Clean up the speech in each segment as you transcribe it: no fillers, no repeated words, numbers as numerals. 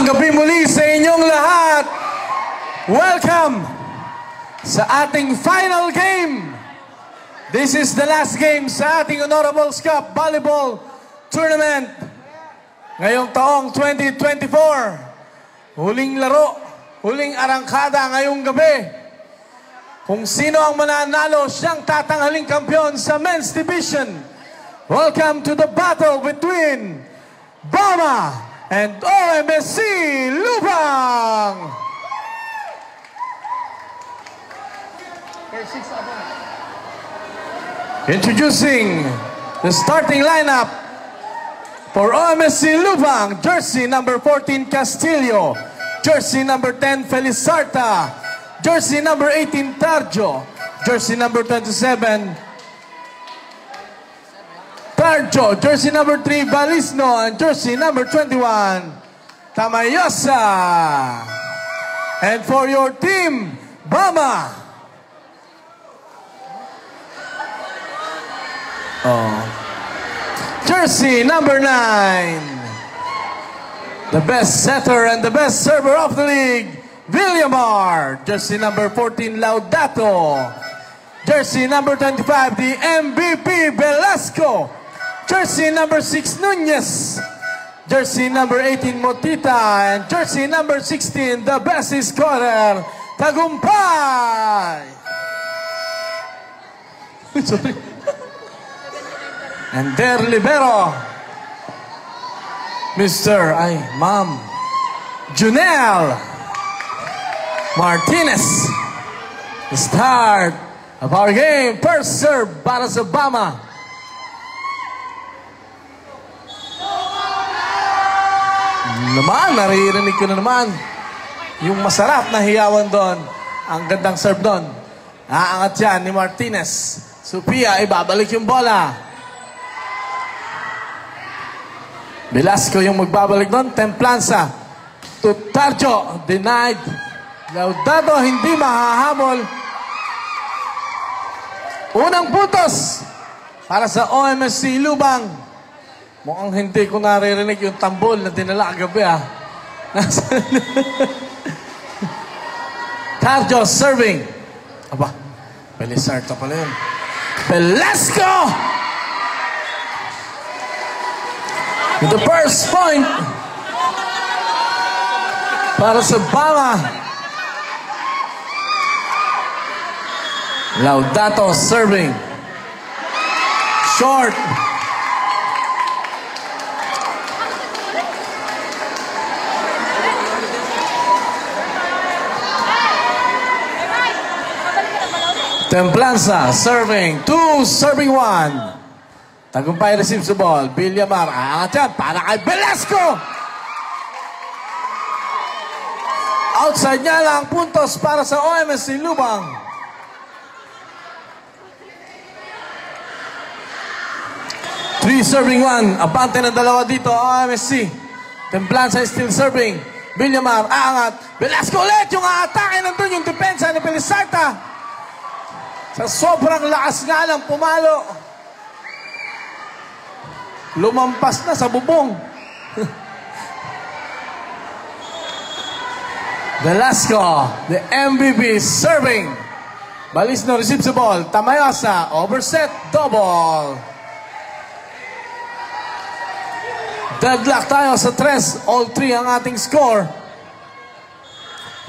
Gabi muli sa inyong lahat. Welcome sa ating final game. This is the last game sa ating Honorables Cup Volleyball Tournament ngayong taong 2024. Huling laro, huling arangkada ngayong gabi. Kung sino ang mananalo, siyang tatanghaling kampiyon sa Men's Division. Welcome to the battle between Bama and OMSC Lubang. Introducing the starting lineup for OMSC Lubang. Jersey number 14 Castillo, jersey number 10 Felizarta, jersey number 18 Tarjo, jersey number 27 Tarjo, jersey number 3, Balisno, and jersey number 21, Tamayosa. And for your team, Bama. Jersey number 9, the best setter and the best server of the league, Villamar. Jersey number 14, Laudato. Jersey number 25, the MVP, Velasco. Jersey number 6, Nunez. Jersey number 18, Motita. And jersey number 16, the best scorer, Tagumpay. Sorry. And their libero, Ma'am Junel Martinez. The start of our game. First serve para sa Bama. Naman, naririnig ko na naman yung masarap na hiyawan doon. Ang gandang serve doon. Aangat yan ni Martinez. Sophia, ibabalik yung bola. Velasco yung magbabalik doon. Templanza to Tarjo. Denied. Laudato hindi mahahabol. Unang puntos para sa OMSC Lubang. Mukhang hindi ko naririnig yung tambol na dinala kagabi, ah. Tarjo serving. Aba, Felizarta pala yun. Velasco! With the first point para sa Bama. Laudato serving. Short. Templanza serving. 2 serving 1. Tagumpay receives the ball. Villamar. Aangat yan para kay Velasco. Outside niya lang. Puntos para sa OMSC Lubang. Three serving 1. Abante na dalawa dito. OMSC. Templanza is still serving. Villamar. Aangat. Velasco ulit. Yung aatake nandun. Yung depensa ni Felizarta. Sa sobrang lakas nga lang pumalo. Lumampas na sa bubong. Velasco, the MVP, serving. Balisno receives the ball. Tamayosa, overset, double. Deadlock tayo sa 3. All 3 ang ating score.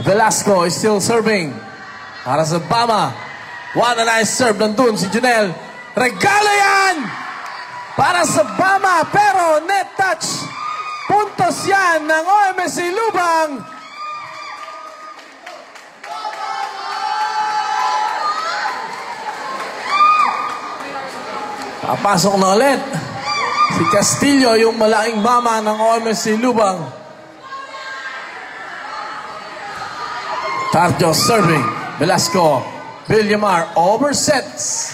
Velasco is still serving. Para sa Bama. What a nice serve. Nandun si Junel. Regalo yan! Para sa Bama. Pero net touch. Puntos yan ng OMSC Lubang. Papasok na ulit. Si Castillo, yung malaking Bama ng OMSC Lubang. Tarjo serving. Velasco. Villamar oversets.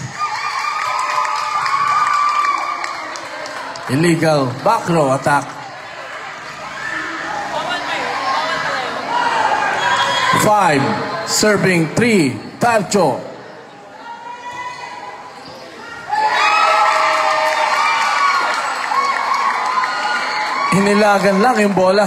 Illegal back row attack. 5. Serving 3. Tarjo. Hinilagan lang yung bola.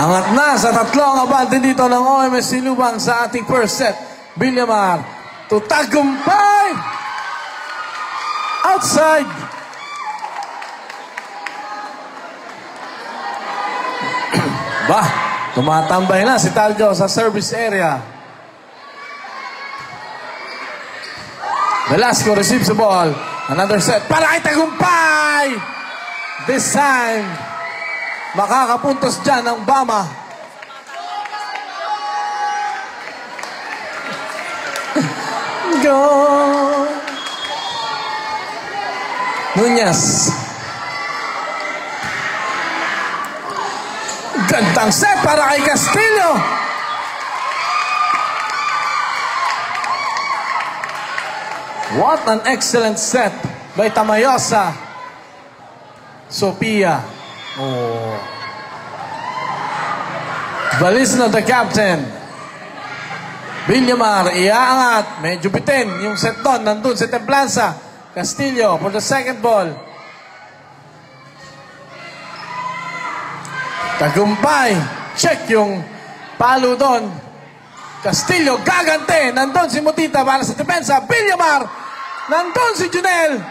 Angat na sa 3 ang abante dito ng OMSC Lubang sa ating first set. Villamar to tagumpay. Outside. Bah, tumatambay na si Taljo sa service area. Velasco receives the ball. Another set para kay tagumpay. This time, makakapuntos dyan ang Bama. Go! Nunez. Gandang set para kay Castillo. What an excellent set by Tamayosa. Sophia. Oh. Balisno, the captain. Villamar, iaangat. Medyo bitin yung set doon. Nandun si Templanza. Castillo for the second ball. Tagumpay. Check yung palo doon. Castillo, gagante. Nandun si Mutita para sa depensa. Villamar. Nandun si Junel.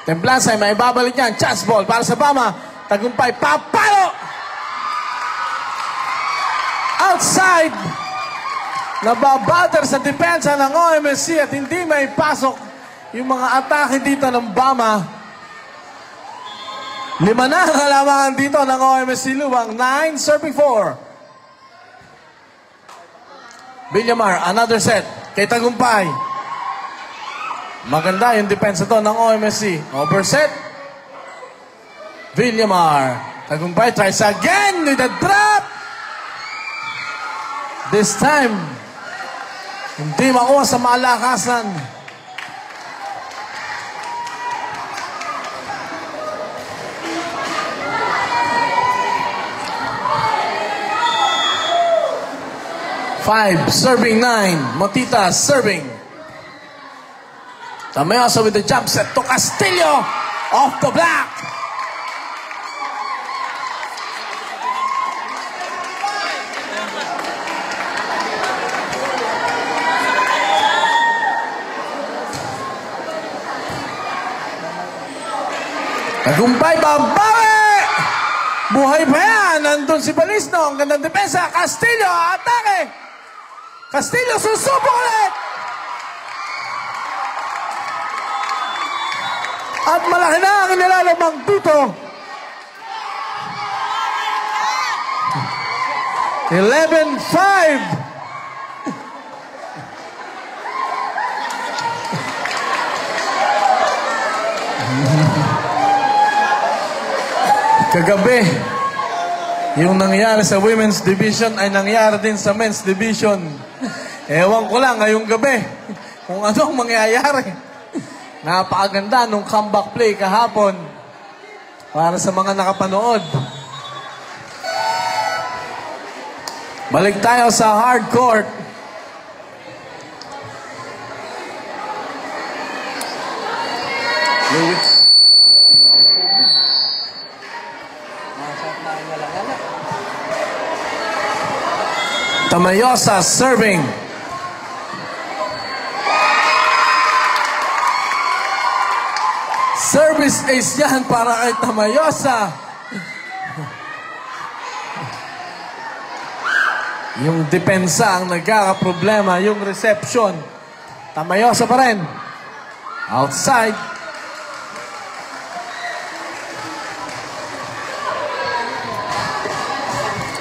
Templanza ay maibabalik niyan. Chance ball para sa Bama. Tagumpay. Papalo! Outside. Nababatter sa depensa ng OMSC at hindi may pasok yung mga atake dito ng Bama. 5 na ang halamangan dito ng OMSC Lubang. 9 serving 4. Villamar, another set. Kay Tagumpay. Maganda yung depensa to ng OMSC. Overset. Villamar. Tagumpay tries again with a drop. This time, hindi makuha sa malakasan. Five, serving 9. Motita serving. Tamayosa with the jump set to Castillo. Off the block. Tagumpay, babawi! Buhay pa yan. Nandun si Balisno. Ang gandang depensa. Castillo, atake. Castillo, susubok ulit. At malaki na ang nilalamang dito. 11-5. Kagabi, yung nangyari sa women's division ay nangyari din sa men's division. Ewan ko lang ngayong gabi kung anong mangyayari. Napakaganda nung comeback play kahapon para sa mga nakapanood. Balik tayo sa hard court. Tamayosa serving. Service ace yan para kay Tamayosa. Yung depensa ang nagkakaproblema, yung reception. Tamayosa pa rin. Outside.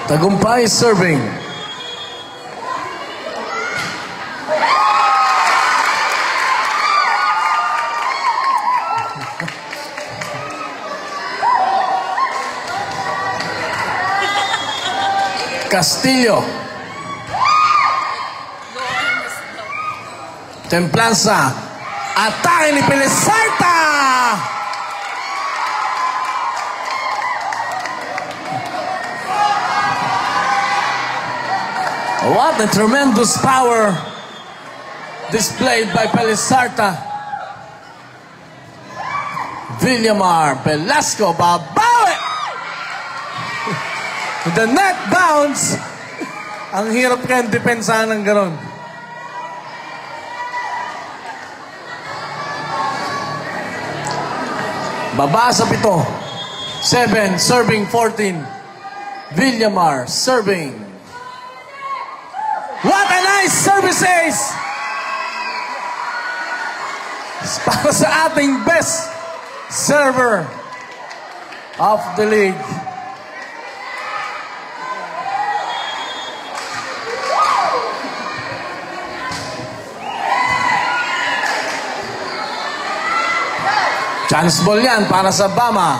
Tagumpay serving. Castillo. Templanza. Atake ni Pelizarta. What a tremendous power displayed by Pelizarta. Villamar Velasco babawi. The net bounce. Ang hirap kayang depensahan ng ganon. Baba sa 7. 7, serving 14. Villamar serving. What a nice service ace! Para sa ating best server of the league. Chance ball yan para sa Bama.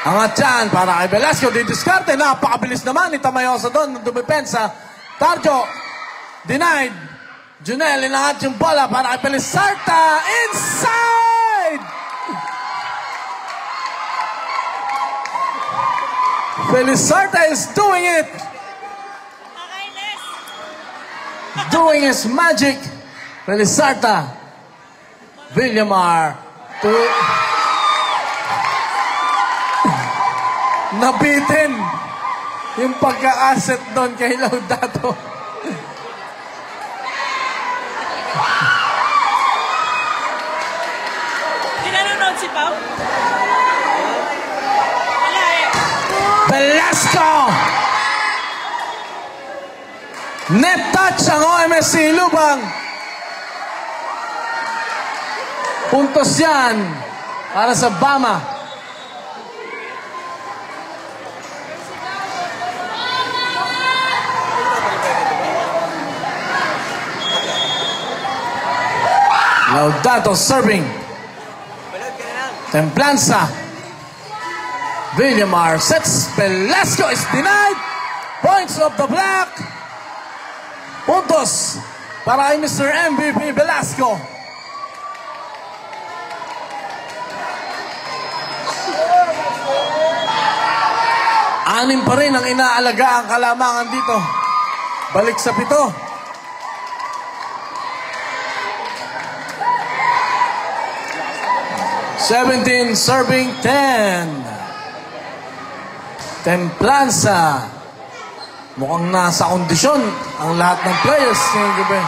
Angat yan para kay Velasco. Didiskarte. Napakabilis naman ni Tamayosa doon. Dumipensa. Tarjo. Denied. Junel. Inangat yung bola para kay Pelizarta. Inside! Pelizarta is doing it. Doing his magic. Pelizarta. Villamar. Nabitin yung pagka-asset doon kay Laudato. Tinanong si Pao? Wala eh. Velasco! Net touch ang OMSC Lubang. Puntos yan para sa Bama. Laudato serving. Templanza. Villamar sets. Velasco is denied. Points of the black. Puntos para kay Mr. MVP Velasco. Anim pa rin ang inaalaga ang kalamangan dito. Balik sa 7. Serving 10. Templanza. Mukhang nasa kondisyon ang lahat ng players ngayong gabi.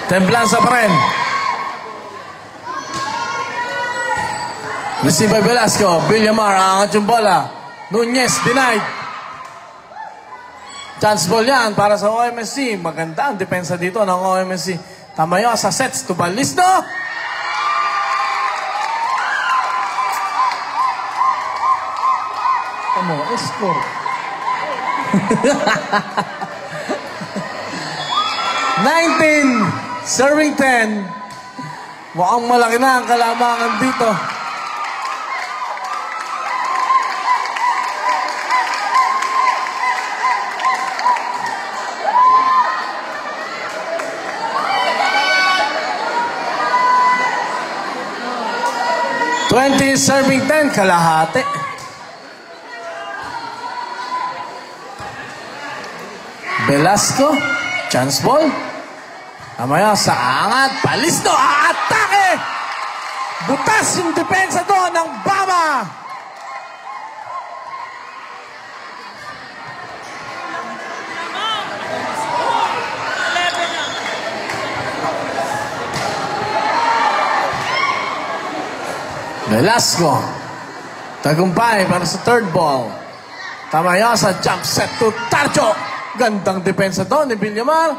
Templanza pa rin. Receive by Velasco. Villamar, angat yung bola. Nunez, denied. Chance ball yan para sa OMSC. Maganda ang depensa dito ng OMSC. Tamayosa sets to Balisno. Tamo, score. 19. Serving 10. Mukhang malaki na ang kalamangan dito. 20 serving 10, kalahati. Velasco, chance ball. Mamaya sa angat, Palisno, aatake! Butas yung depensa doon ng Bama. Velasco, tagumpay para sa third ball. Tamaya sa jump set to Tarjo. Gandang depensa doon ni Villamar.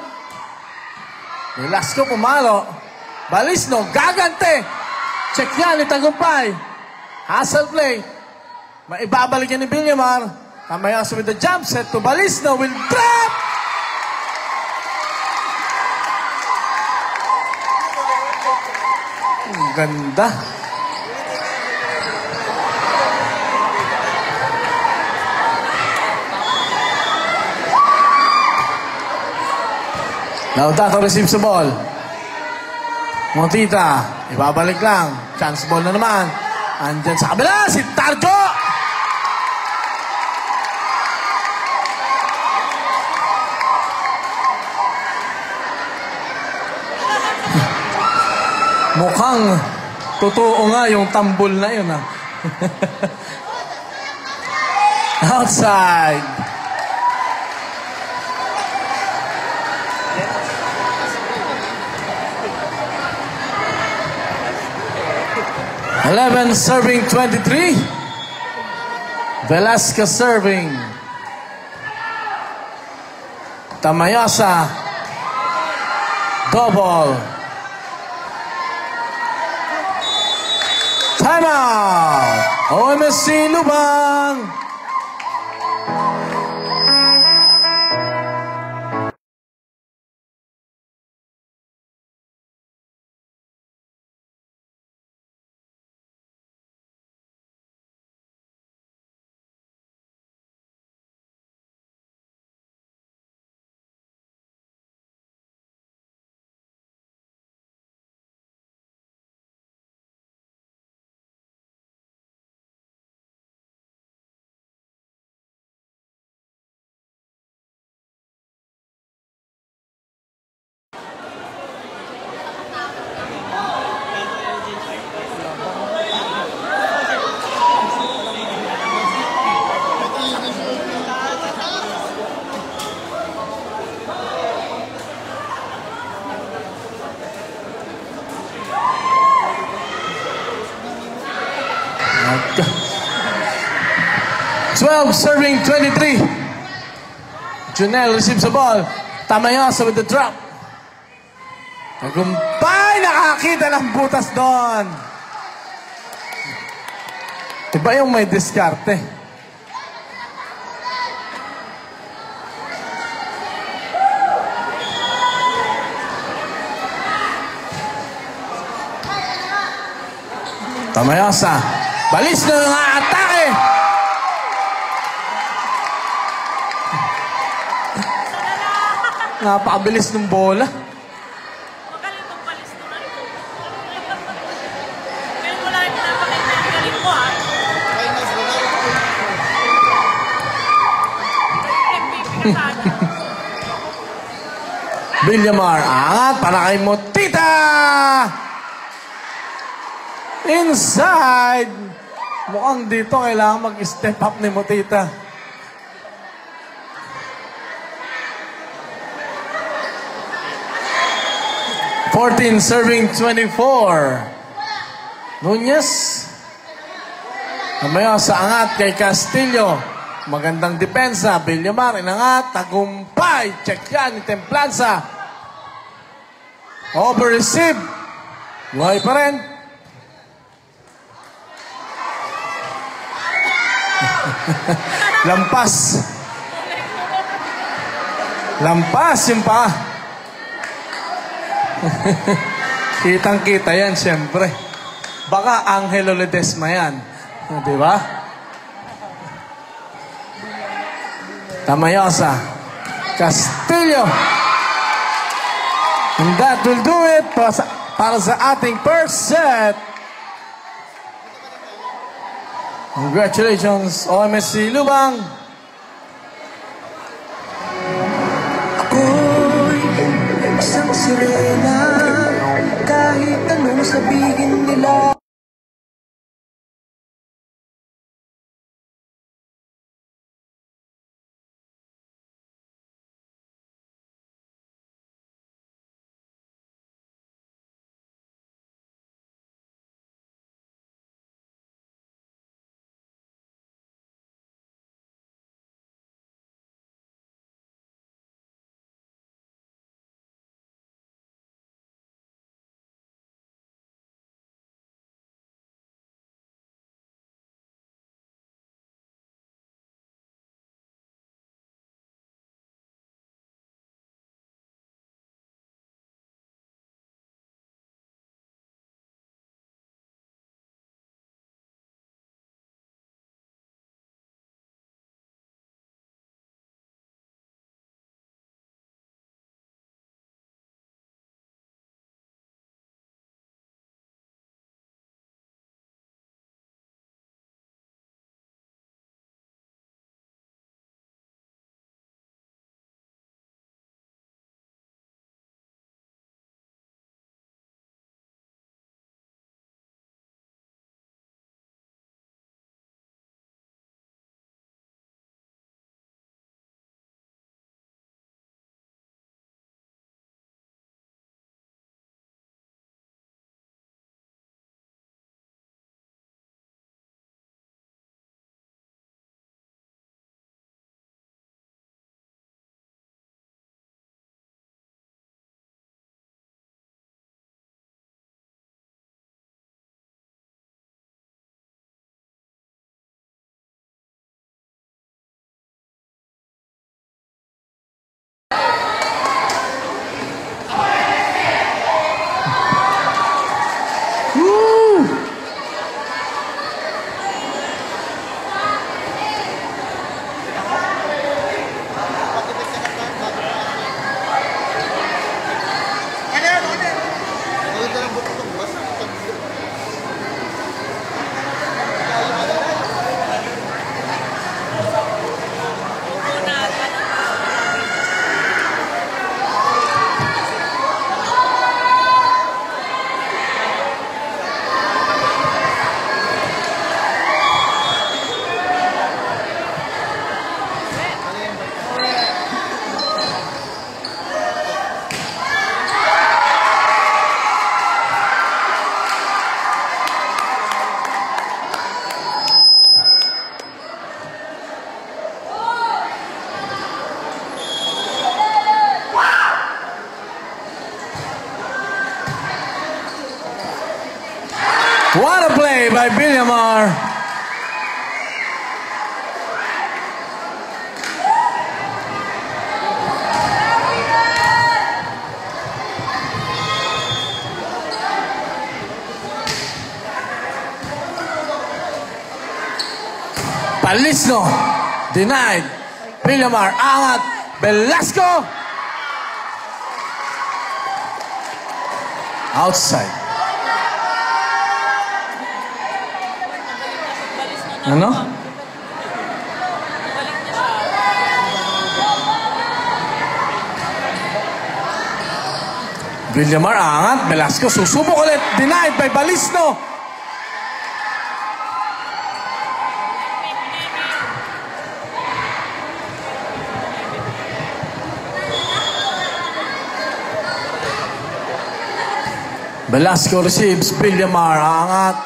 Velasco pumalo. Balisno, gagante. Check yan ni Tagumpay. Hustle play. Maibabalik yan ni Villamar. Tamaya sa with the jump set to Balisno. Will drop! Ang ganda. Lautato receives the ball. Montita, ibabalik lang. Chance ball na naman. Andyan sa kabila, si Tarjo! Mukhang totoo nga yung tambol na yun, ha? Outside. Eleven serving 23. Velasquez serving. Tamayasa. Double. Timeout. OMSC Lubang. Serving 23. Junel receives the ball. Tamayasa with the drop. Tagumpay, nakakita ng butas doon. Iba yung may diskarte. Tamayasa. Balis na ng atake. Napakabilis ng bola. Magaling mong palis naman. Kaya mo lang pinapakita ang galing mo, ha? MVP ka sana. Villamar, angat para kay Montita! Inside! Mukhang dito kailangan mag-step up ni Montita. 14 serving 24. Nunez. Namaya sa angat kay Castillo. Magandang depensa. Villamar, inangat. Tagumpay. Check yan ni Templanza. Over-receive. Buhay pa rin. Lampas. Lampas yung pa. Kitang-kita yan, siyempre. Baka Angelo Ledesma yan. Di ba? Tamayosa. Castillo. And that will do it para sa ating first set. Congratulations, OMSC Lubang. Ako'y isang sirena, kahit anong sabihin nila. What a play by Villamar. Palisno, denied. Villamar, angat. Velasco. Outside. Ano? Villamar, angat. Velasco, susubok ulit. Denied by Palisno. Velasco receives. Villamar, angat.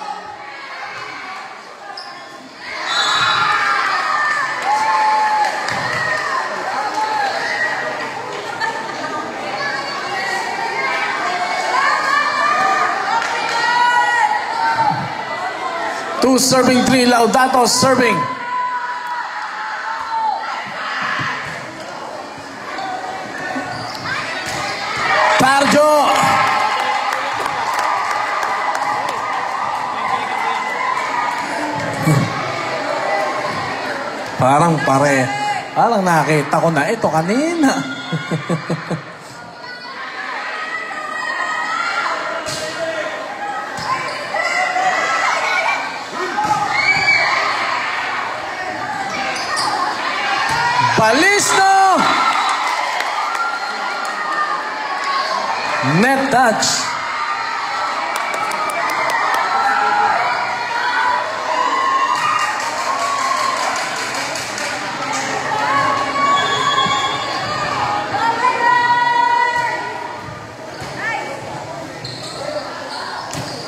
Two serving, three. Laudato serving. Parjo. Parang pare. Parang nakita ko na ito kanina. Palisno! Net touch.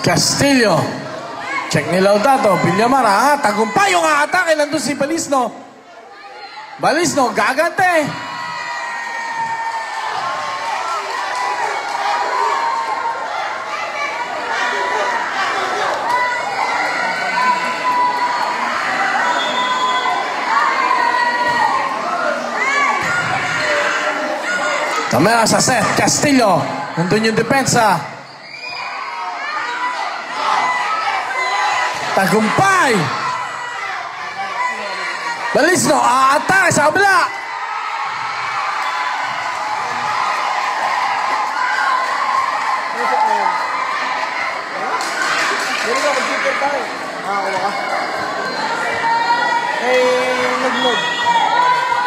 Castillo. Check ni Laudato. Villamar, tagumpay yung atake. Nandun si Balisno. Balisno, gagante. Tamera sa set. Castillo. Nandun yung depensa. Tagumpay! Balisno, aatake sa kabila! Nagnog.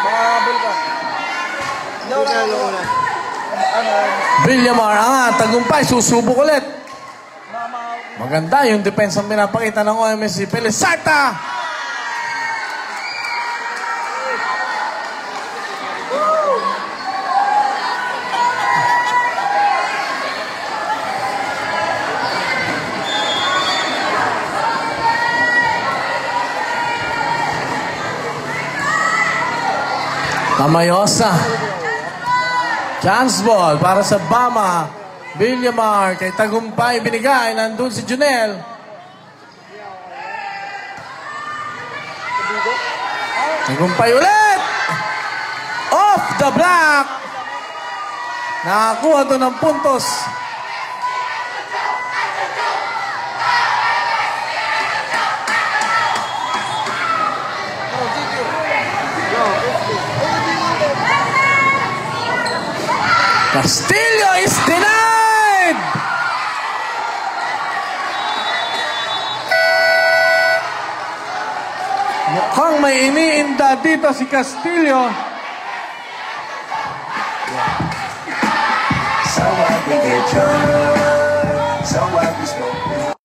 Makabal ka. Villamar, tagumpay, susubok ulit. Maganda yung depensa ang pinapakita ng OMSC. Pelesarta! Tamayosa. Chance ball para sa Bama. Villamar, kay Tagumpay binigay. Nandun si Junel. Tagumpay ulit! Off the block! Nakakuha doon ng puntos. Castillo is denied! Mukhang may iniinda dito si Castillo. So what we get drunk, so what we smoke.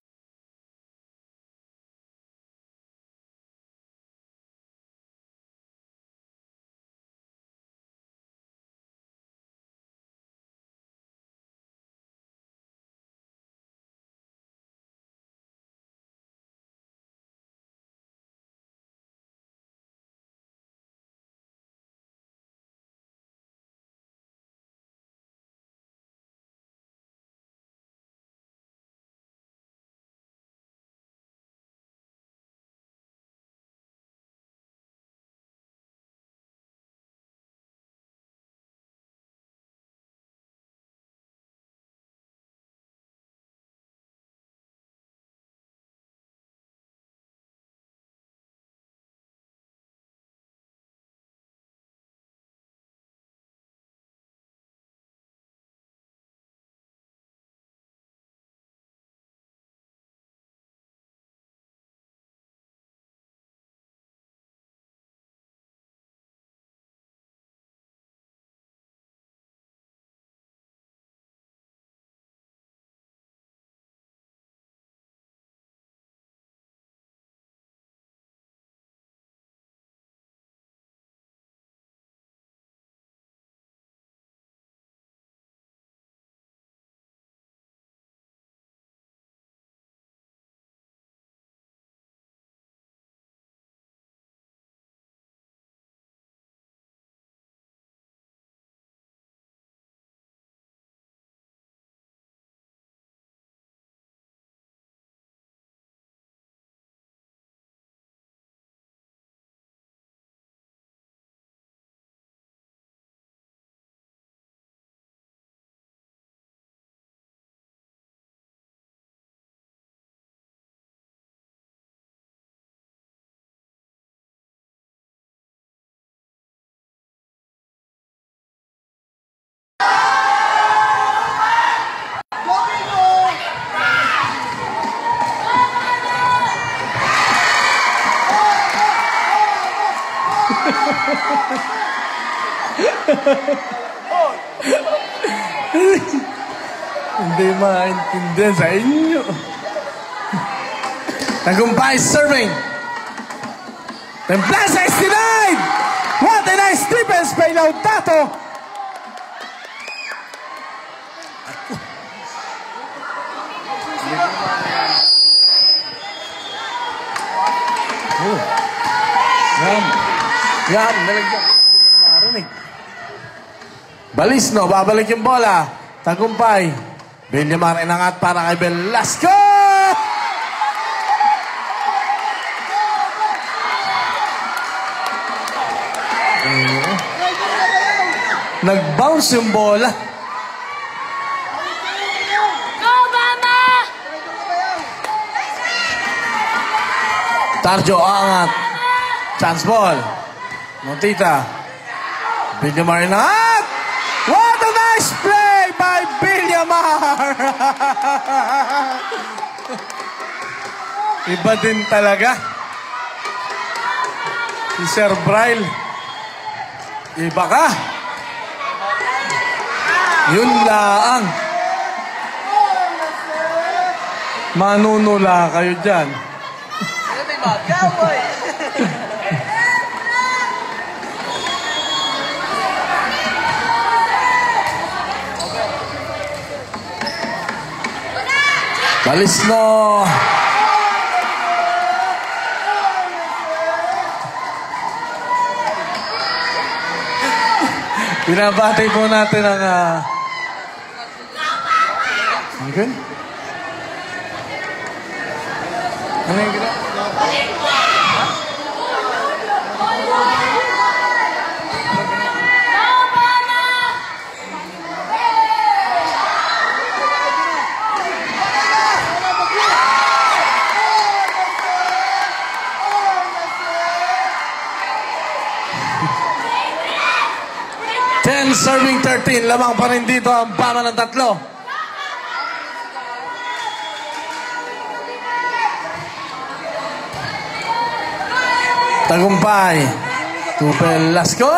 Hindi maintindihan sa inyo. Tagumpay serving. Templaza is denied! What a nice defense by Lautato! Yan, nalagyan. Narinig. Balisno, babalik yung bola. Tagumpay. Villamar inangat para kay Velasco! Nag-bounce yung bola. Go, Mama! Tarjo, angat. Chance ball. Montita. Villamar inangat. What a nice play by Villamar! Iba din talaga. Si Sir Braille. Iba ka. Yun laang. Manunula kayo dyan. Balisno. Binabati po natin ang okay? Ano yung gina? Serving 13, lamang pa rin dito ang pama ng tatlo. Tagumpay. Tupel Lasco.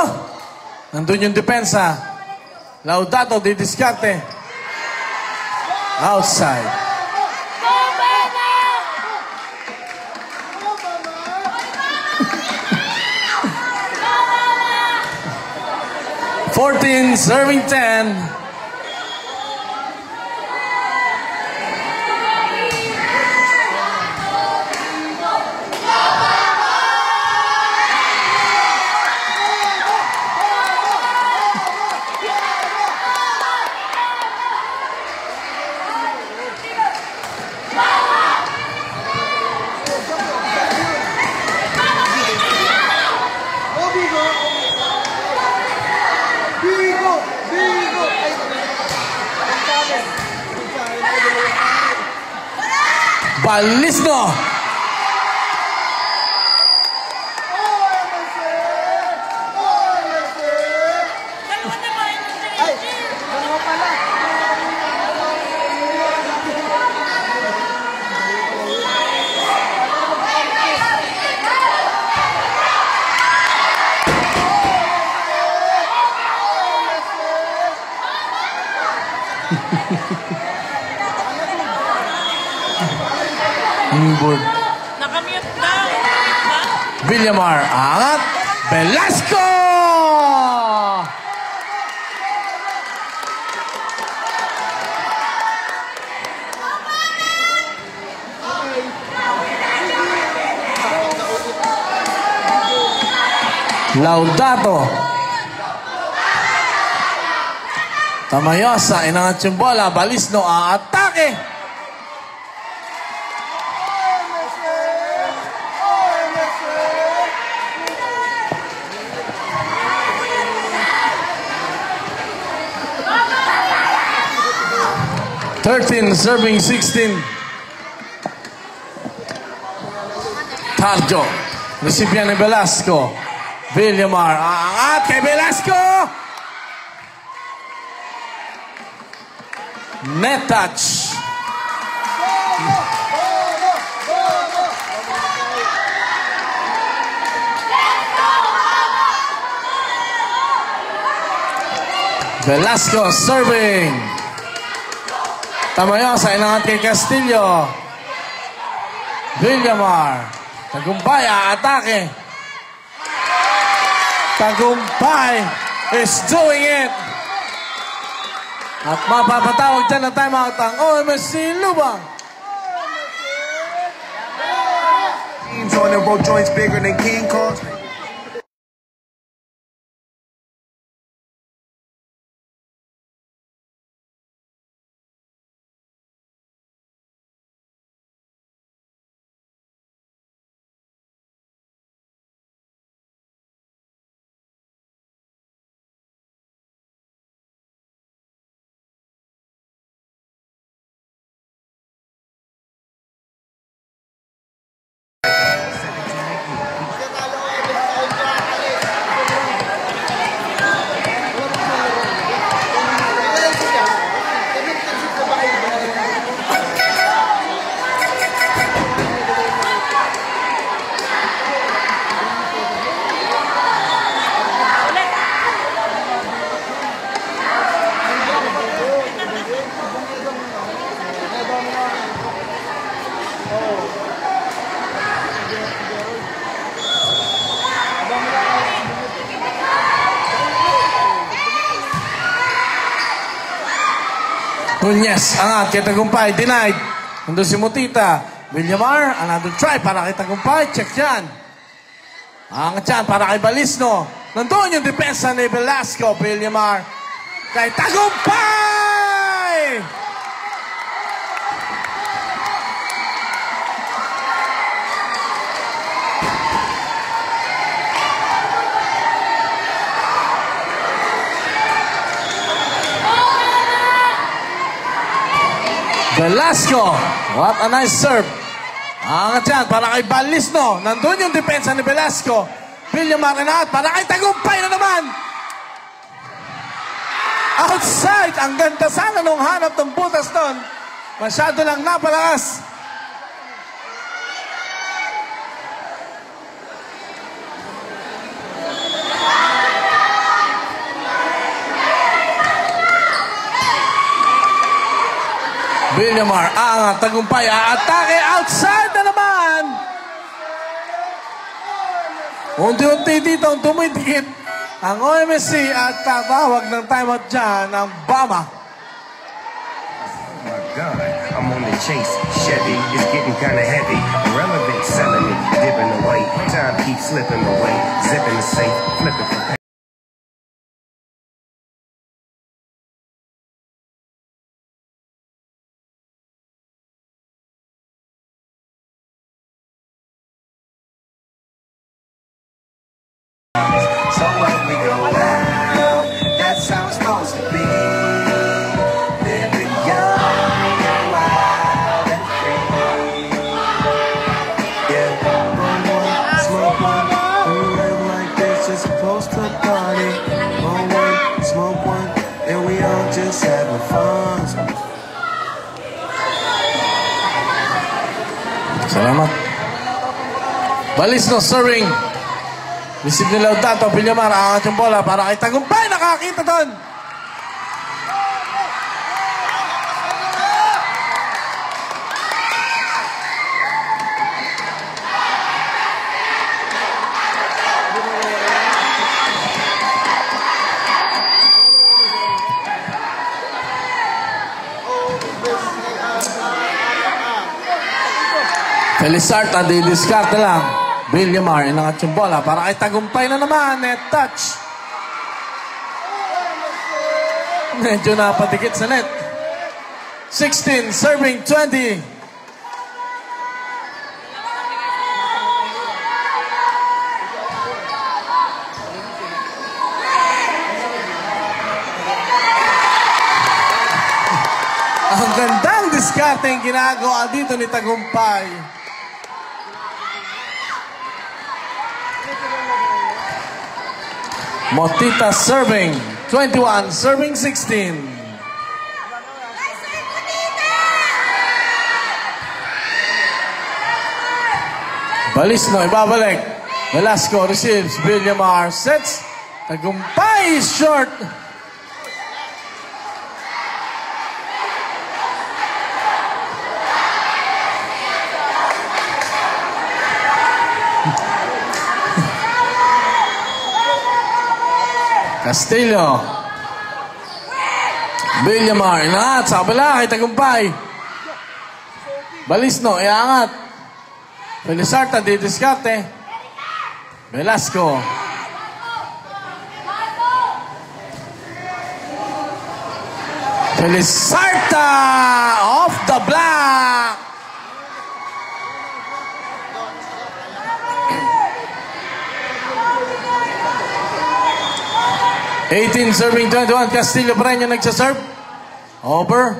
Nandun yung depensa. Laudato di diskarte. Outside. 14, serving 10. Balisno. Nakamute daw. Villamar, angat. Velasco! Laudato. Tamayosa, inangat yung bola. Balisno, ang atake. Serving 16. Tarjo. Recipian ni Velasco. Villamar. Angat kay Velasco. Net touch. Velasco serving. Tama yun sa inangat kay Castillo. Villamar. Tagumpay, aatake. Tagumpay is doing it. At mapapatawag dyan ng timeout ang OMSC Lubang. Teams on the road, joints bigger than King Kong. Nunez, angat kay Tagumpay, denied. Nandun si Mutita. Villamar, another try para kay Tagumpay. Check yan. Angat yan para kay Balisno. Nandun yung depensa ni Velasco. Villamar kay Tagumpay! Velasco, what a nice serve. Angat yan para kay Balisno. Nandun yung depensa ni Velasco. Villamar inangat para kay Tagumpay na naman. Outside. Ang ganda sana nung hanap ng butas doon. Masyado lang napalakas. Villamar, angat, Tagumpay, aatake, outside na naman! Unti-unti dito, tumidikit ang OMSC at tatawag ng timeout dyan ng Bama. Oh my God, I'm on the chase. Chevy is getting kinda heavy. Irrelevant, selling it, dipping away. Time keeps slipping away. Zipping the safe, flipping for So when we go out, that's how it's supposed to be. Living young and wild and free. Yeah, burn one, smoke one. We live like this, just supposed to party. Burn one, smoke one, and we all just having fun. Salamat. Balisno serving. Receive ni Laudato, Villamar, angat yung bola para kay Tagumpay, nakakita doon. Felizarta, di-discard na lang. Villamar, inangat yung bola para kay Tagumpay na naman. Net touch. Medyo napatikit sa net. 16, serving 20. Ang gandang diskarte yung ginagawa dito ni Tagumpay. Motita serving 21, serving 16. Balisno, ibabalik. Velasco receives. Villamar sets. Tagumpay short. Castillo. Villamar, inaangat sa kabila kay Tagumpay. Balisno, iangat. Felizarta, didiskarte. Velasco. Felizarta off the block. Serving 21. Castillo pa rin yung nagsaserve. Over.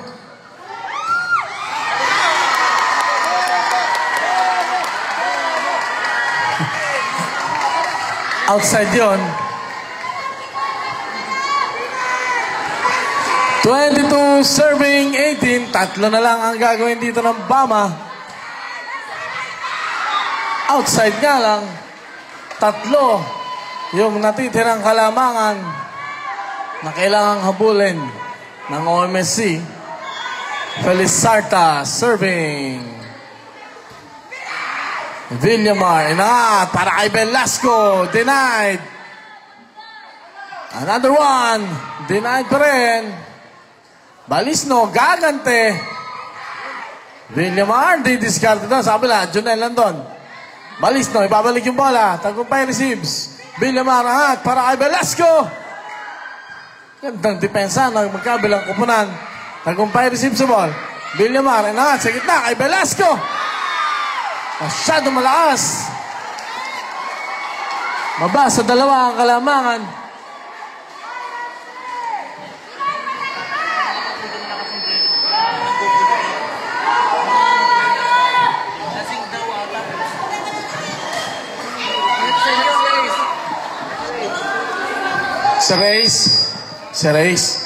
Outside yun. 22 serving 18. Tatlo na lang ang gagawin dito ng Bama. Outside nga lang. Tatlo yung natitirang kalamangan na kailangang habulin ng OMSC. Felizarta serving. Villamar, inangat para kay Velasco. Denied. Another one. Denied pa rin. Balisno, gagante. Villamar, di-discard doon. Sa kabila, Junel nandun. Balisno, ibabalik yung bola. Tagumpay receives. Villamar, angat para kay Velasco. Gandang depensa ng magkabilang kupunan. Tagumpay receives the ball. Villamar, angat sa gitna kay Velasco. Masyado malakas. Maba sa dalawa ang kalamangan. Si Reyes.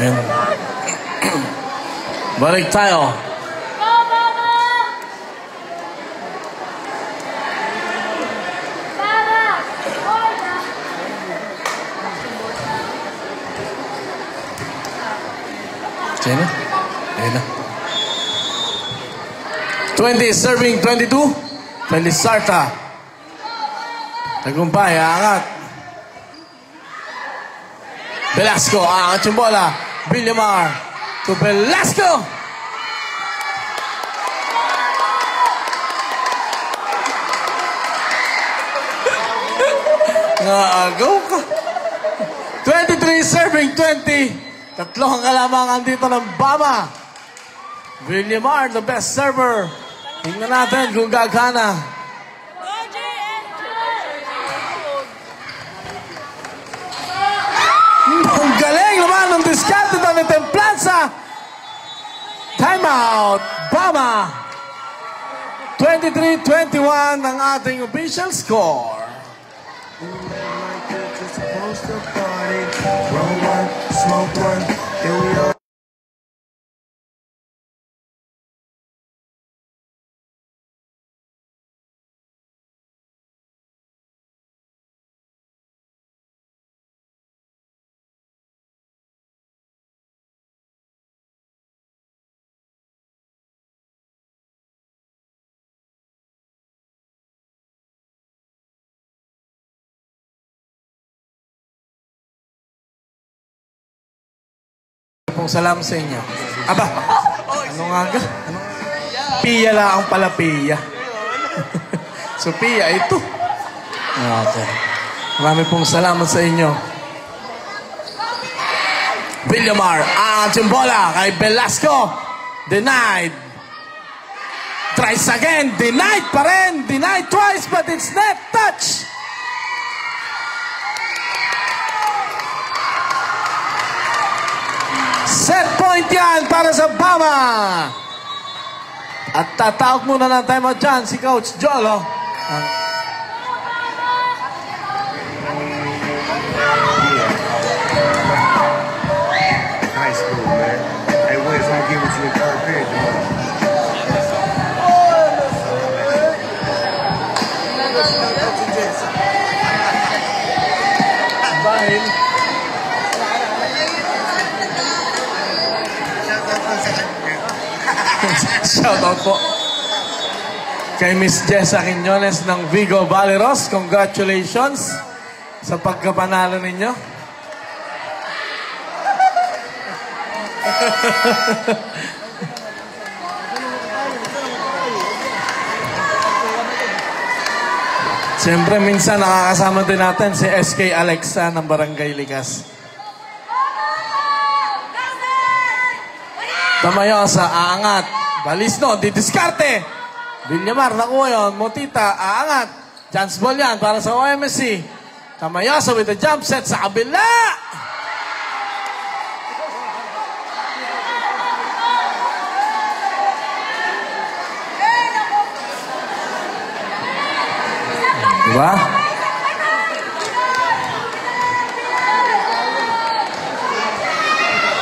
Ayan. Balik tayo. Sino? Ayan na. 20 serving 22. Felizarta. Tagumpay, aangat. Velasco, aangat yung bola. Villamar to Velasco. Naagaw ka. 23 serving 20. Tatlo ang kalamangan dito ng Bama. Villamar, the best server. Tingnan natin kung gagana. Ang galing naman ng diskarte ni Templanza. Timeout, Bama. 23-21 ang ating official score. Pong salam sa inyo. Aba, ano nga ga? Pia lang pala, Pia. So, Pia, ito. Okay. Marami pong salamat sa inyo. Villamar, ang bola kay Velasco. Denied. Tries again. Denied pa rin. Denied twice, but it's net touch. Set point yan para sa Bama. At tatawag muna ng timeout dyan si Coach Jolo. Nice move, man. Hey, Wiz, I'm gonna give it to you in third period, Dahil shoutout po kay Miss Jessa Quiñones ng Vigo Valeros. Congratulations sa pagkapanalo ninyo. Siyempre, minsan nakakasama din natin si SK Alexa ng Barangay Likas. Tamayosa, aangat. Balisno, didiskarte. Villamar, nakuha yun. Motita, aangat. Chance ball yan para sa OMSC. Tamayosa with a jump set sa kabila. Diba?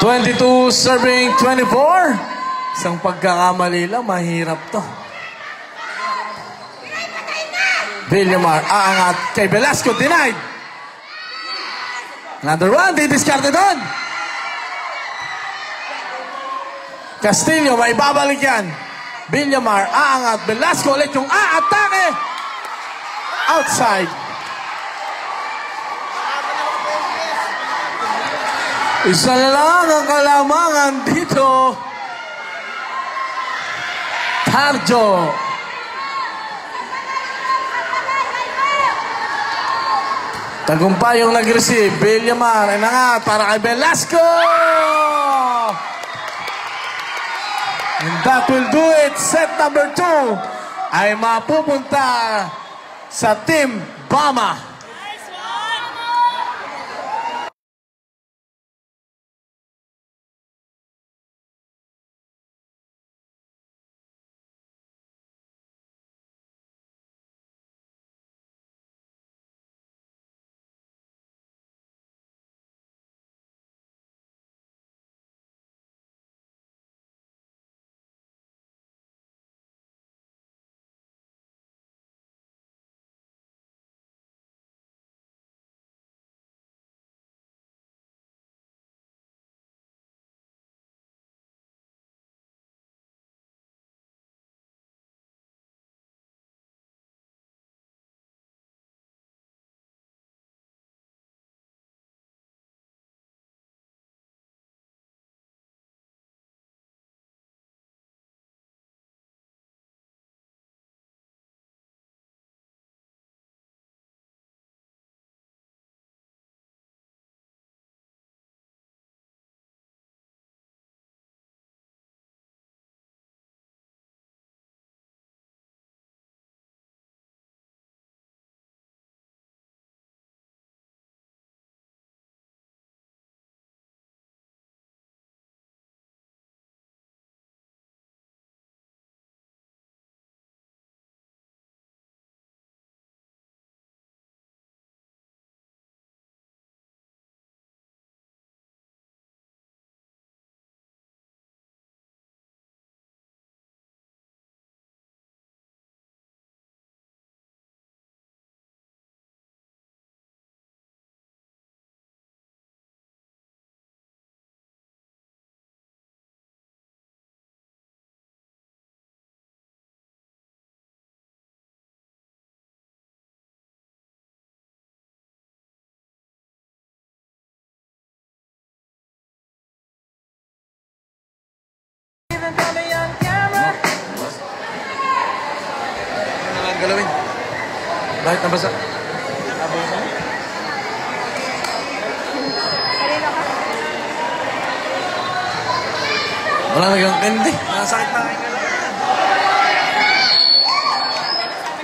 (22 serving 24). Isang pagkakamali lang, mahirap to. Villamar, aangat kay Velasco, denied. Another one, didiscarte doon. Castillo, may babalik yan. Villamar, aangat. Velasco ulit yung aatake. Outside. Isa na lang ang kalamangan dito. Tarjo. Tagumpay yung nag-receive. Villamar, inangat para kay Velasco. And that will do it. Set number 2 ay mapupunta sa Team Bama. Galawin. Bakit nabasa? Wala nagang candy. Nasakit na kayo.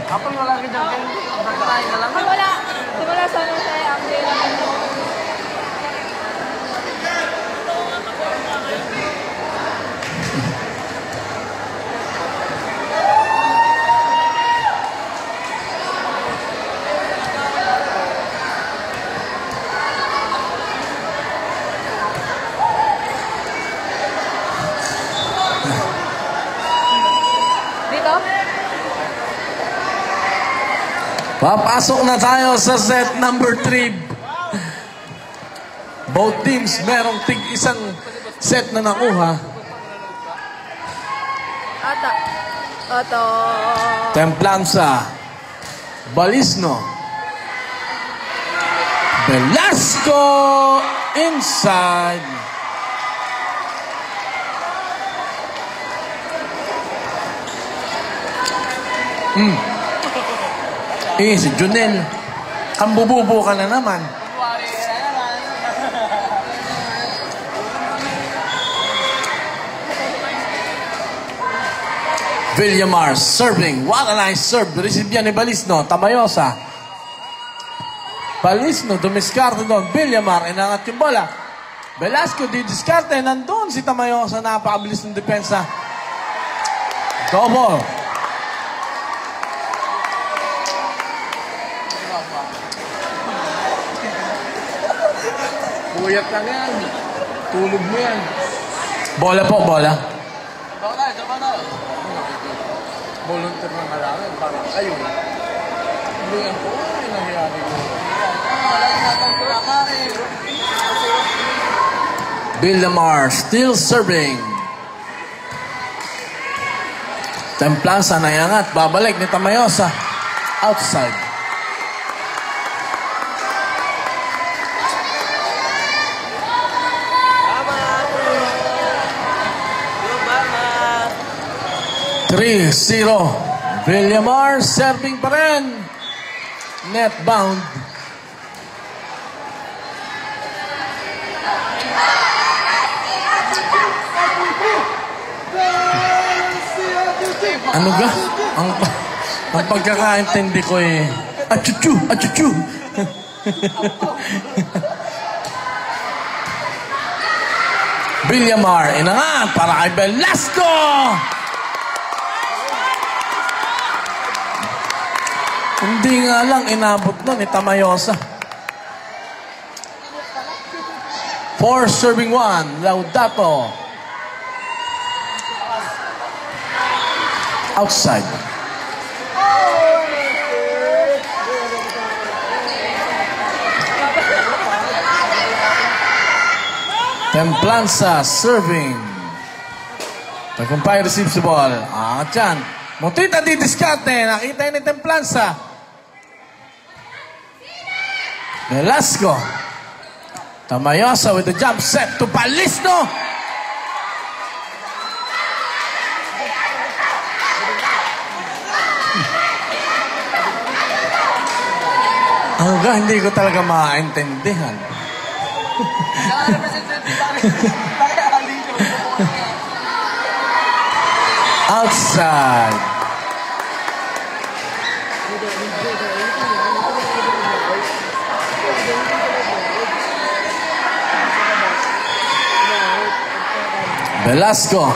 Kapag wala kayo dyan candy, pagkain ka lang. Wala. Wala sana tayo. Ang day lang ito. Papasok na tayo sa set number 3. Both teams merong tig-isang set na nakuha. Ata. Templanza, Balisno, Velasco inside. Si Junel, kambububo ka na naman. Villamar serving. What a nice serve. Receive yan ni Balisno. Tabayosa. Balisno, dumiskarte doon. Villamar, inangat yung bola. Velasco, didiskarte. Nandun si Tamayosa. Napakabilis ng depensa. Double. Buyat lang yan. Tulog mo yan. Bola po, bola. Volunteer na kalaman. Parang ayun. Hindi yan po. Ay, nangyari ko. Villamar still serving. Templanza na yangat. Babalik ni Tamayosa. Outside. Three, 0. Villamar serving pa rin. Net bound. Ano ga? Ang pagkakaintindi ko eh. Achuchu! Achuchu! Villamar, inangat para kay Velasco! Hindi nga lang inabot nun ni Tamayosa. 4 serving 1. Laudato. Outside. Templanza serving. Tagumpay receives the ball. Dyan. Mutita di diskarte. Nakita ni Templanza. Velasco. Tamayosa with the jump set to Balisno. Hindi ko talaga maintindihan. Outside. Velasco.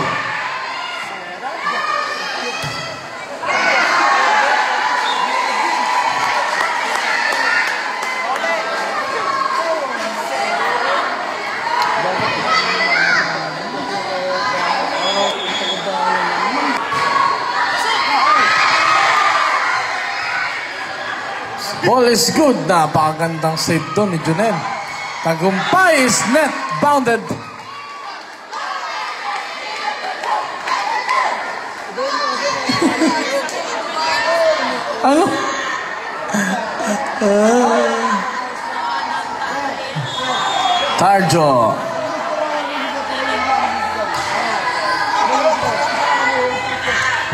Ball is good. Napakagandang save doon ni Junel. Tagumpay is net bounded. Ano? Tarjo.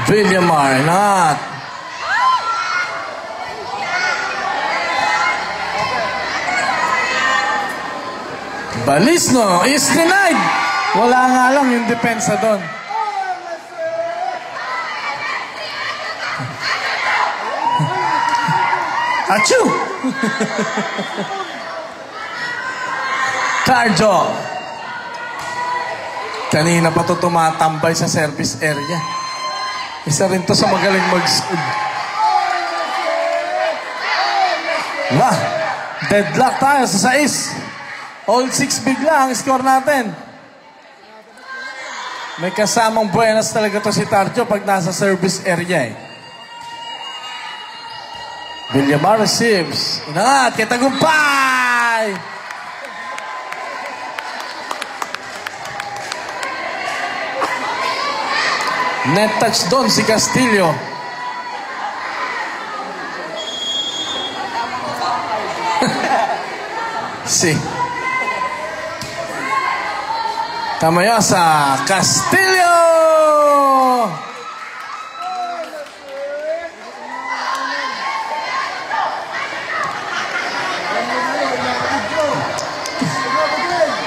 Villamar, not. Balisno is denied. Wala nga lang yung depensa doon. Achoo! Tarjo. Kanina pa ito tumatambay sa service area. Isa rin to sa magaling mag-sub. Wah! Deadlock tayo sa 6. All 6 bigla ang score natin. May kasamang buenas talaga to si Tarjo pag nasa service area eh. Villamar receives. Inangat, kay Tagumpay! Net touch doon si Castillo. Si Tamaya sa Castillo!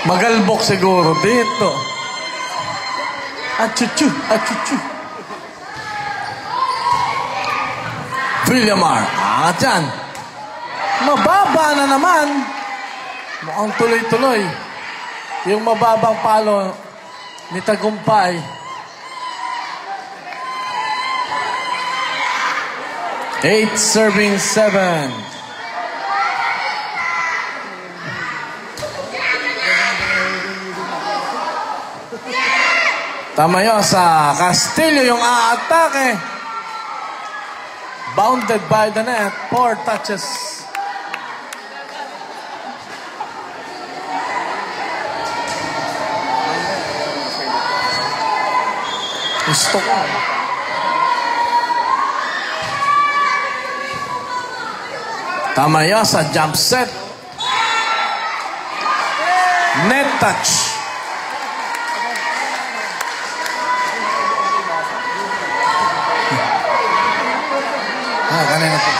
Magalbok siguro dito. Achuchu, achuchu. Villamar, angat yan. Mababa na naman. Mukhang tuloy-tuloy. Yung mababang palo ni Tagumpay. 8 serving 7. Tama yun sa Castillo yung aatake. Bounded by the net. 4 touches. Gusto ko. Tama yun sa jump set. Net touch. Kanina po.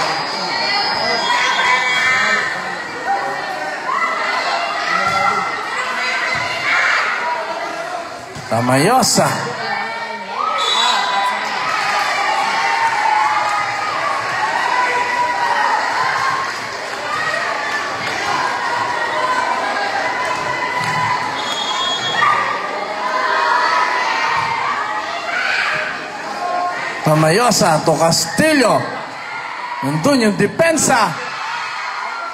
Tamayosa. Tamayosa to Castillo. Nandun yung depensa.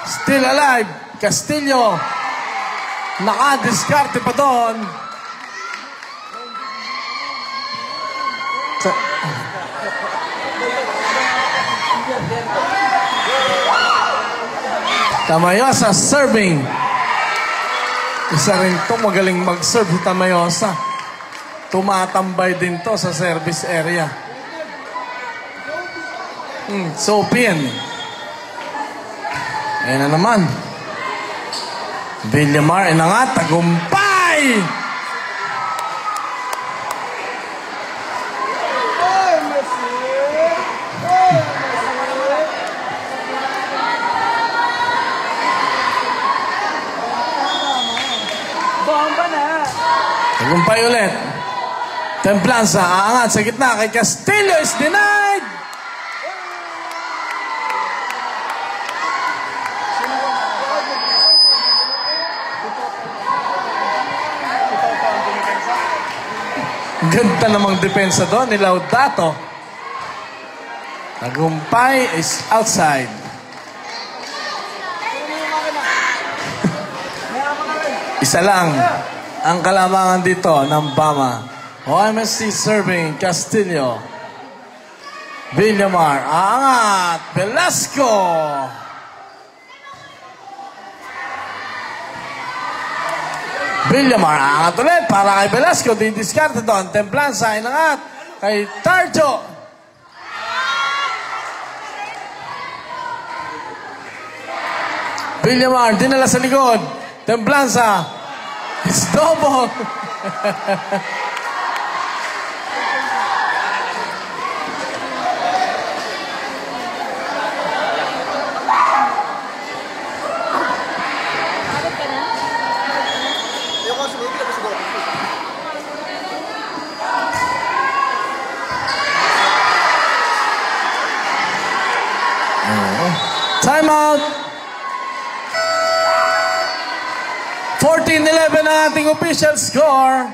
Still alive. Castillo. Naka-discarte pa doon. Tamayosa serving. Isa rin to magaling mag-serve si Tamayosa. Tumatambay din to sa service area. Sopian. Ayan na naman. Villamar, inangat, Tagumpay! Bomba na! Tagumpay ulit. Templanza, aangat sa gitna kay Castillo is denied! Ganda namang depensa doon ni Laudato. Tagumpay is outside. Isa lang ang kalamangan dito ng Bama. OMSC serving Castillo. Villamar, aangat, Velasco. Villamar, aangat ulit para kay Velasco. Didiskarte doon. Templanza, inangat kay Tarjo. Villamar, dinala sa likod. Templanza, it's double. Time out. 14-11 ang ating official score.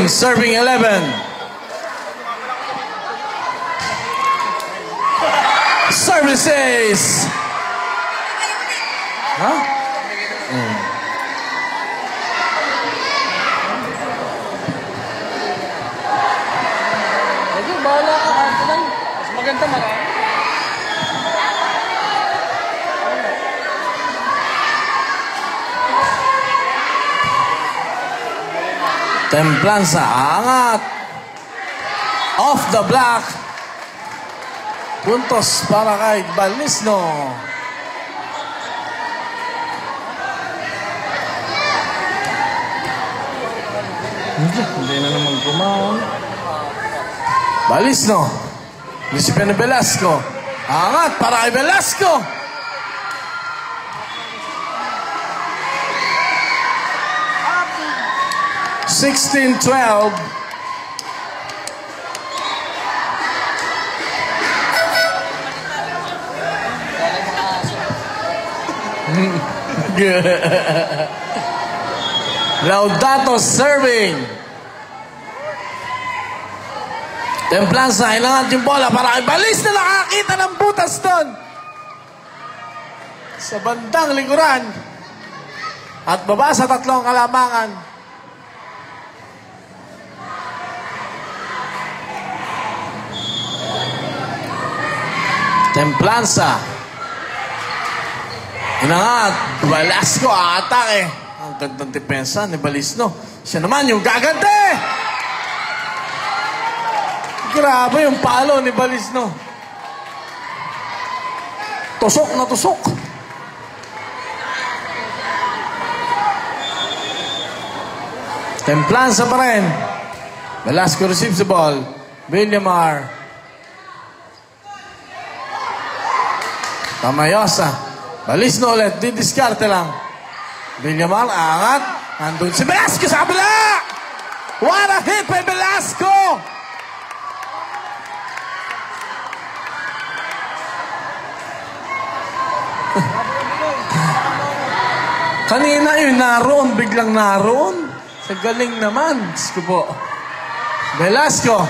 Serving 11. Services. Huh? Medyo bahala ka. Mas maganda marami. Templanza, angat. Off the block. Puntos para kay Balisno. Hindi na naman kumaon. Balisno. Disipeno Velasco. Angat para kay Velasco. Sixteen, 12. Laudato serving. Templanza, ilangan yung bola para kay Balis na nakakita ng butas doon. Sa bandang likuran. At baba sa tatlong kalamangan. Templanza. Inangat. Velasco, atake. Ang gandang depensa ni Balisno. Siya naman yung gagante. Grabe yung palo ni Balisno. Tusok na tusok. Templanza pa rin. Velasco receives the ball. Villamar. Tamayosa. Balisno ulit. Didiskarte lang. Villamar, angat. Nandun si Velasco sa kabila! What a hit by Velasco! Kanina yun, naroon. Biglang naroon. Sa galing naman. Diyos ko po. Velasco.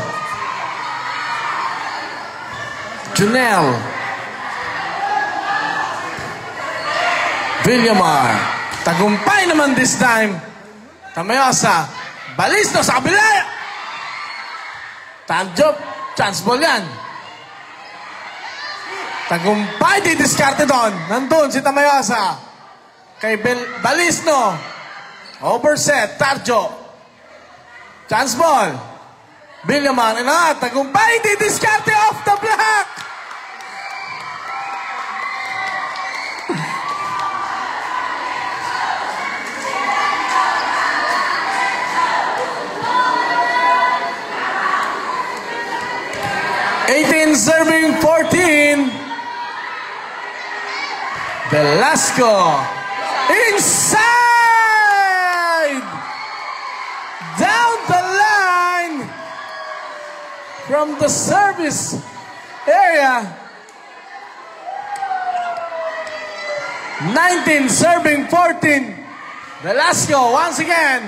Junel. Villamar. Tagumpay naman this time. Tamayosa. Balisno sa kabila. Tanjop. Chance ball yan. Tagumpay. Didiskarte doon. Nandun si Tamayosa. Kay Balisno. Overset. Tarjo. Chance ball. Villamar. Tagumpay. Didiskarte off the block. Serving 14. Velasco. Inside. Down the line. From the service area. 19 serving 14. Velasco once again.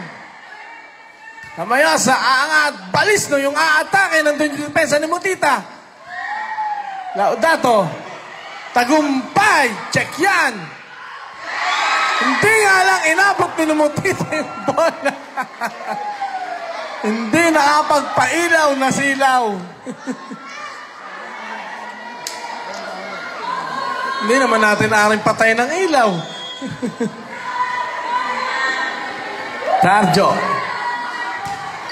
Tamayosa, aangat. Balisno yung aatake. Nandun yung depensa ni Mutita. Laudato. Tagumpay. Check yan. Hindi nga lang inabot ni Mutita yung bola. Hindi nakapagpailaw na silaw. Hindi naman natin aaring patay ng ilaw. Tarjo.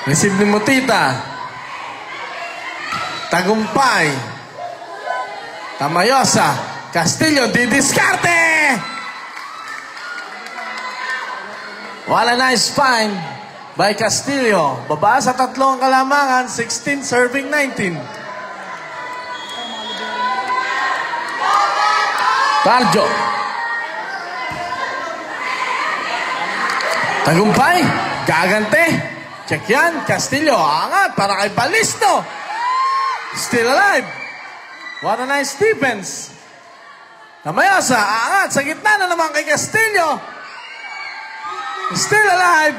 Receive ni Mutita. Tagumpay. Tamayosa. Castillo, didiskarte! What a nice find by Castillo. Baba sa tatlong kalamangan, 16 serving 19. Tarjo. Tagumpay. Gagante. Check yan. Castillo. Angat para kay Balisto. Still alive. What a nice defense. Tamayosa. Angat. Sa gitna na naman kay Castillo. Still alive.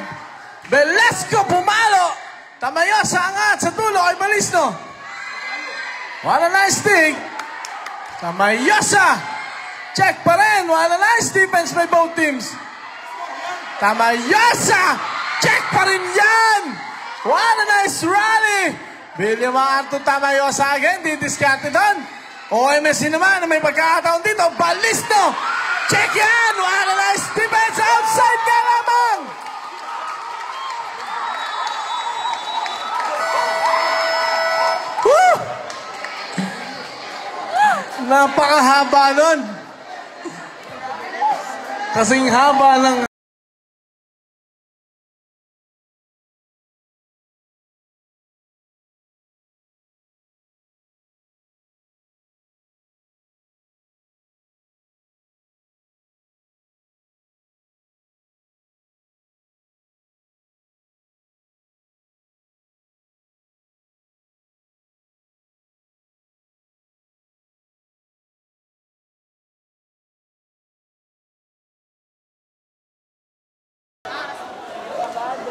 Velasco pumalo. Tamayosa angat sa dulo kay Balisto. What a nice dig. Tamayosa. Check pa rin. What a nice defense by both teams. Tamayosa. Check pa rin yan. What a nice rally. William Arto Tamayosa again. Didiskarte doon. OMSC naman na may pagkakataon dito. Balisto. Check yan. What a nice defense. Outside ka lamang. Woo! Napakahaba nun. Kasing haba ng...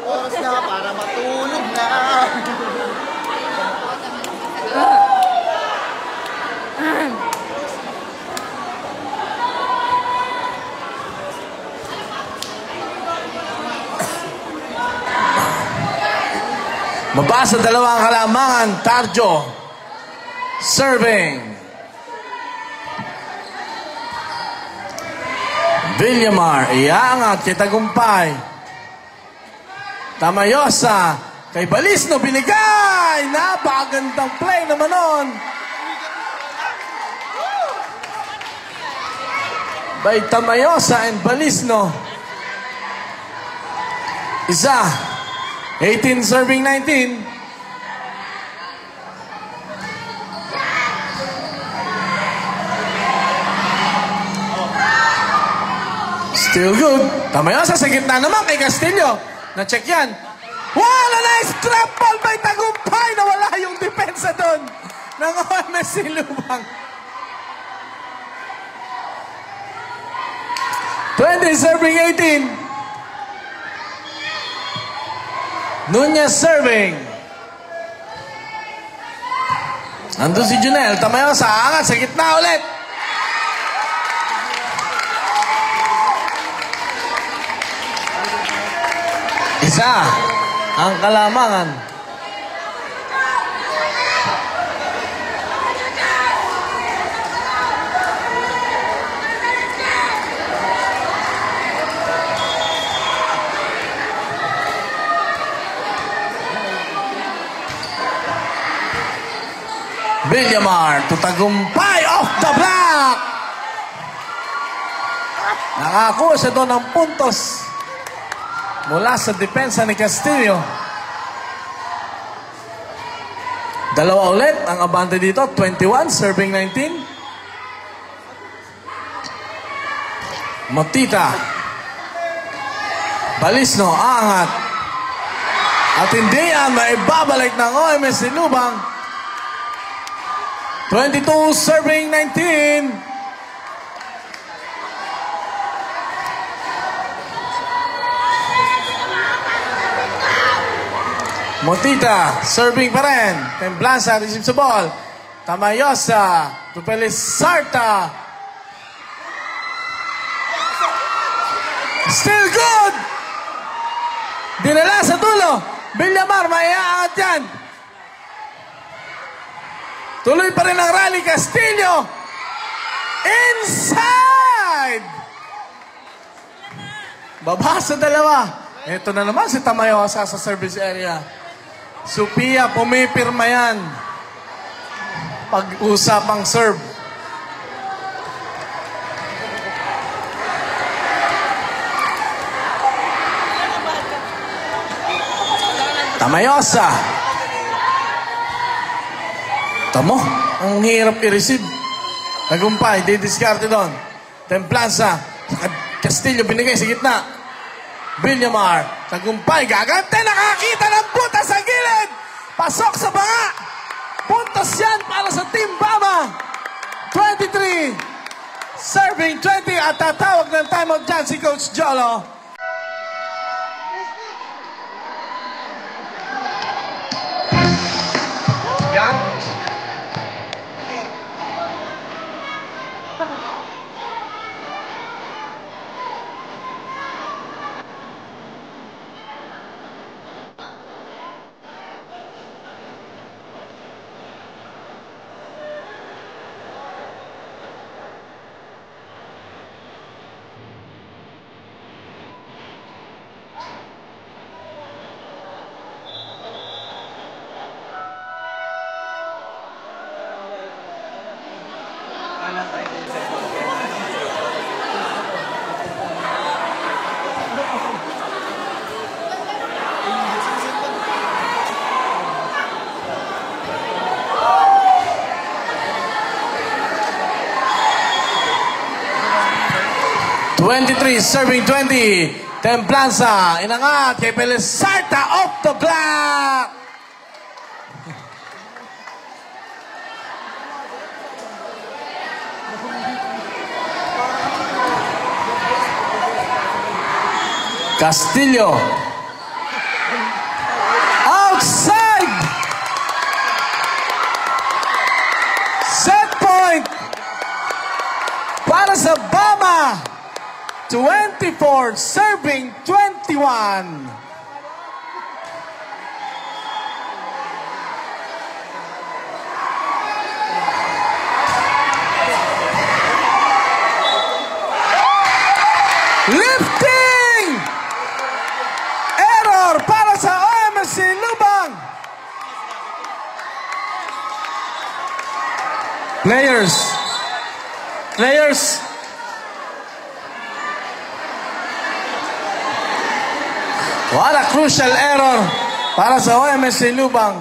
Oras na para matulog na. Mabasa dalawang kalamangan. Tarjo. Serving. Villamar. Iangat kay Tagumpay. Tamayosa. Kay Balisno. Binigay. Napakagandang play naman nun. By Tamayosa and Balisno. Isa. 18 serving 19. Still good. Tamayosa sa gitna naman kay Castillo. Na-check yan. What a nice trap ball by Tagumpay. Nawala yung depensa doon ng OMSC Lubang. 20 serving 18. Nunez serving. Nandun si Junel. Tamayosa angat sa gitna ulit. Isa ang kalamangan. Villamar to Tagumpay off the block. Nakakuha siya doon ng puntos mula sa depensa ni Castillo. Dalawa ulit ang abante dito. 21 serving 19. Mutita. Balisno angat. At hindi yan maibabalik ng OMSC Lubang. 22 serving 19. Mutita, serving pa rin. Temblanza, receive sa ball. Tamayosa, Tupelis Sarta. Still good! Dinala sa dulo. Villamar, maiaangat yan. Tuloy pa rin ang rally. Castillo. Inside! Baba sa dalawa. Ito na naman si Tamayosa sa service area. Sophia, pumipirma yan. Pag-usapang serve. Tamayosa. Tamo, ang hirap i-receive. Nagumpay, didiskarte doon. Templanza, Castillo binigay sa gitna. Villamar, tagumpay, gagante, nakakita ng butas sa gilid. Pasok sa banga. Puntos yan para sa Team Bama. 23, serving 20 at tatawag ng timeout dyan si Coach Jolo. Serving 20. Templanza, inangat kay Belisarta off the block. Castillo. Outside. Set point para sa Bama. 24, serving 21. Lifting! Error para sa OMSC Lubang. Players. What a crucial error para sa OMSC Lubang.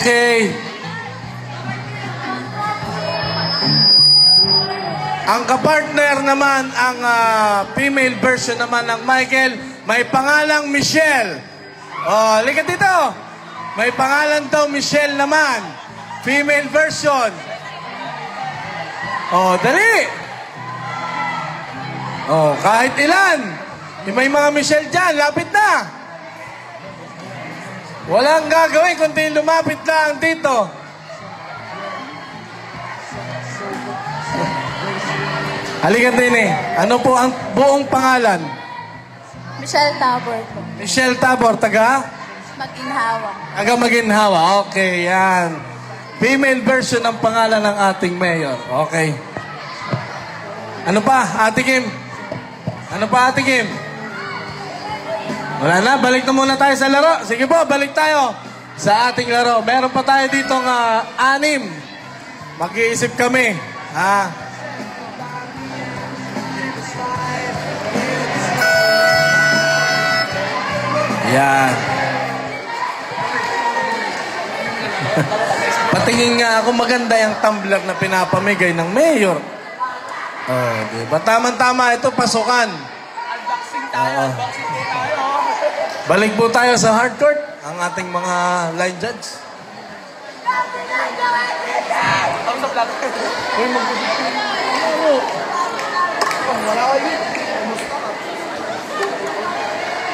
Okay. Ang kapartner naman, ang female version naman ng Michael, may pangalang Michelle. Oh, halika dito. May pangalan daw Michelle naman. Female version. Oh, dali. Oh, kahit ilan. May mga Michelle dyan, lapit na. Walang gagawin kundi lumapit lang dito. Halika din eh. Ano po ang buong pangalan? Michelle Tabor po. Michelle Tabor, taga? Maginhawa. Taga Maginhawa. Okay, yan. Female version ng pangalan ng ating mayor. Okay. Ano pa, Ate Kim? Ano pa, Ate Kim? Wala na, balik na muna tayo sa laro. Sige po, balik tayo sa ating laro. Meron pa tayo ditong 6. Mag-iisip kami. Ha? Yan. Patingin nga ako maganda yung tumbler na pinapamigay ng mayor. Oh, diba? Tama-tama ito, pasukan. Unboxing tayo, unboxing tayo. Balik po tayo sa hardcourt, ang ating mga line judge. Thumbs up lang. Uy,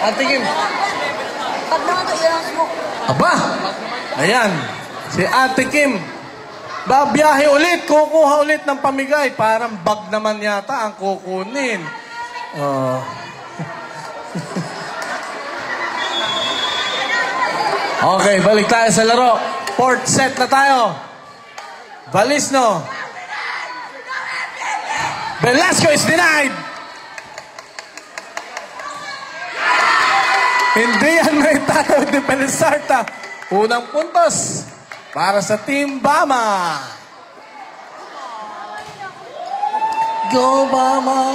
Ate Kim. Pag naman ito, yan ang smoke. Aba! Ayan, si Ate Kim. Babiyahe ulit, kukuha ulit ng pamigay. Parang bag naman yata ang kukunin. Oh. Okay, balik tayo sa laro. 4th set na tayo. Balisno. Velasco is denied. Hindi yan may tayo ni Belisarta. Unang puntos para sa Team Bama. Go Bama!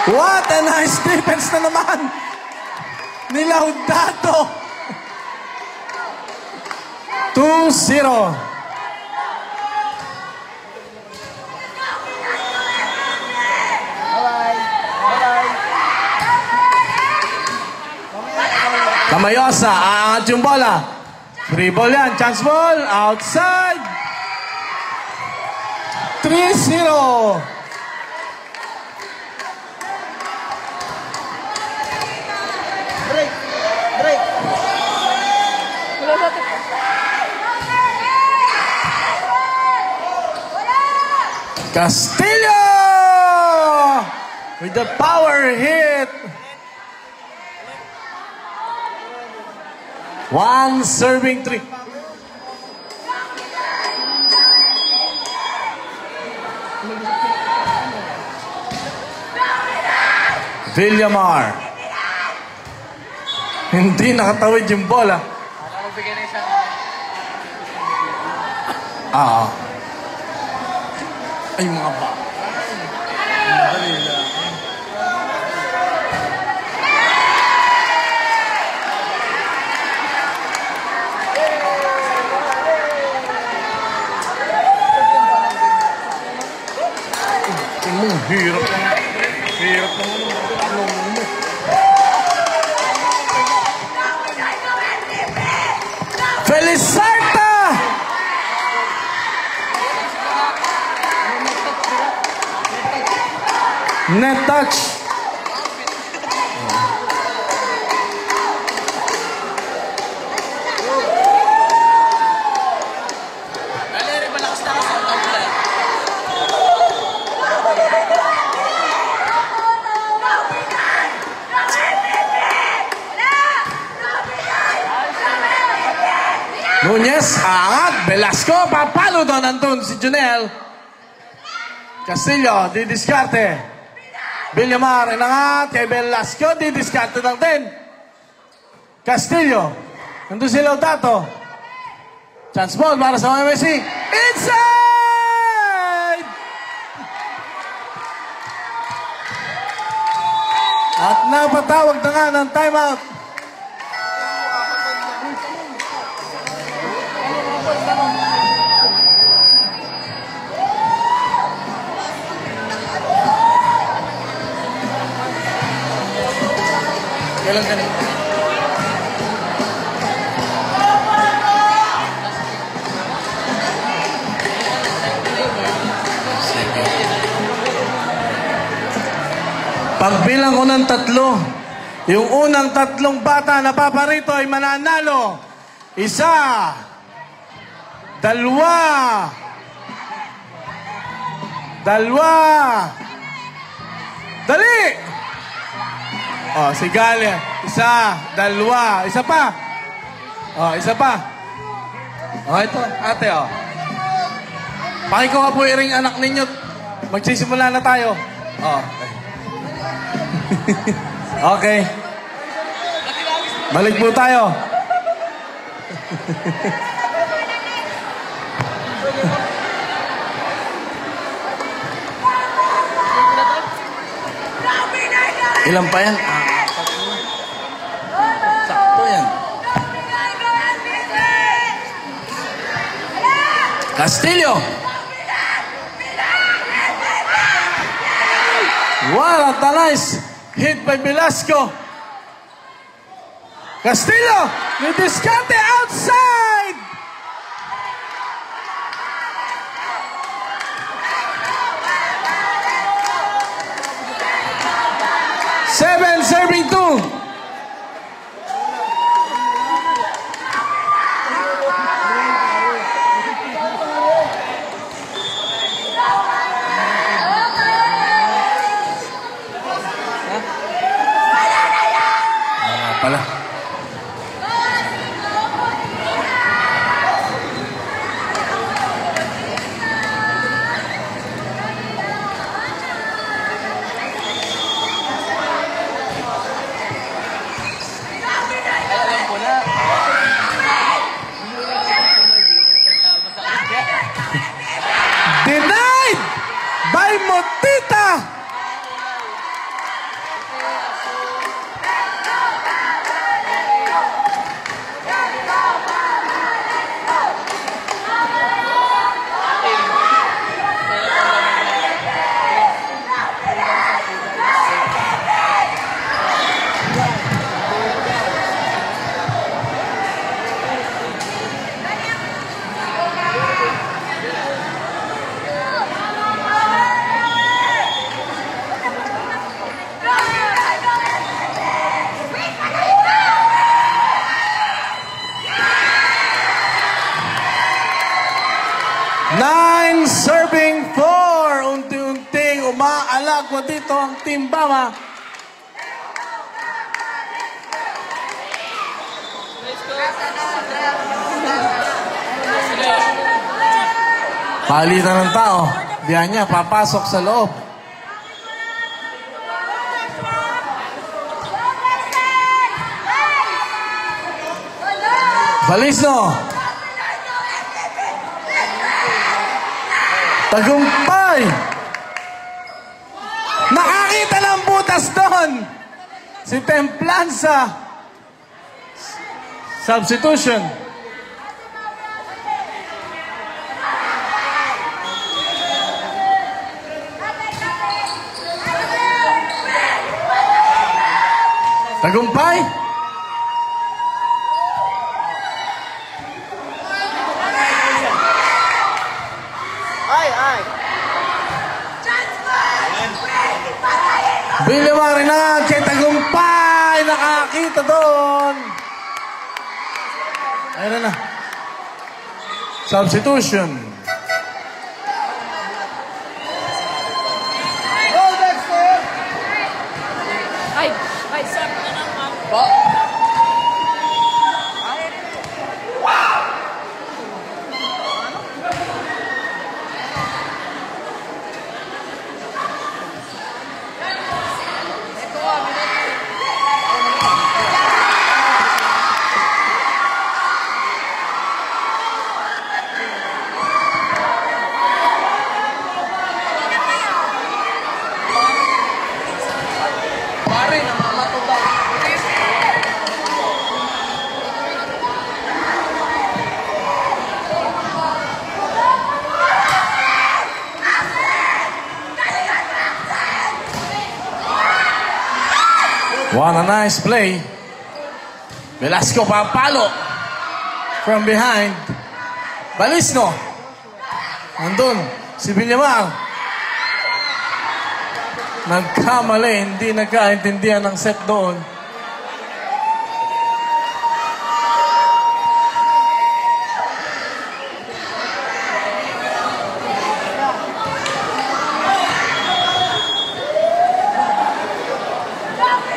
What a nice defense na naman nila Hudato. 2-0. Kamayosa, aangat yung bola. Free ball yan, chance ball, outside. 3-0. Break! Break! Wala sa ito. Castillo! With the power hit. One serving three. Villamar. Hindi nakatawid yung bola. Magbigay na isang... Ay, mga ba. Hirap lang. Hirap lang. Felisarta! Net touch. Nunez, angat. Velasco, papalo doon. Nandun si Junel. Castillo, didiskarte. Villamar, inangat. Kay Velasco, didiskarte lang din. Castillo. Nandun si Laudato. Chance ball para sa MSC. Inside! At napatawag na nga ng timeout. Kailan ka na? Pagbilang ko ng 3, yung unang 3 bata na paparito ay mananalo. 1, 2, 2. Dali! Oh, si Galia. 1, 2. Isa pa. Oh, isa pa. Oh, ito. Ate, oh. Pakikuha po i-ring anak ninyo. Magsisimula na tayo. Oh. Okay. Balik po tayo. Ilan pa yan? Sakto yan. Castillo. Wow, a nice hit by Velasco. Castillo, with Discante outside. Seven serving 2. Pala. Denied by Motita. Nine serving 4. Unti-unting umaalagwa dito ang Team Bama. Palitan ng tao. Diyan niya, papasok sa loob. Balisno. Tagumpay! Nakakita ng butas doon! Si Templanza. Substitution. Tagumpay? Billy Marinag kay Tagumpay. Nakakita doon. Ayun na. Substitution. Go, Dexter! Ay, sarap na naman. What a nice play. Velasco papalo. From behind. Balisno. Nandun. Si Villamar. Nagkamali. Hindi nagkaintindihan ng set doon.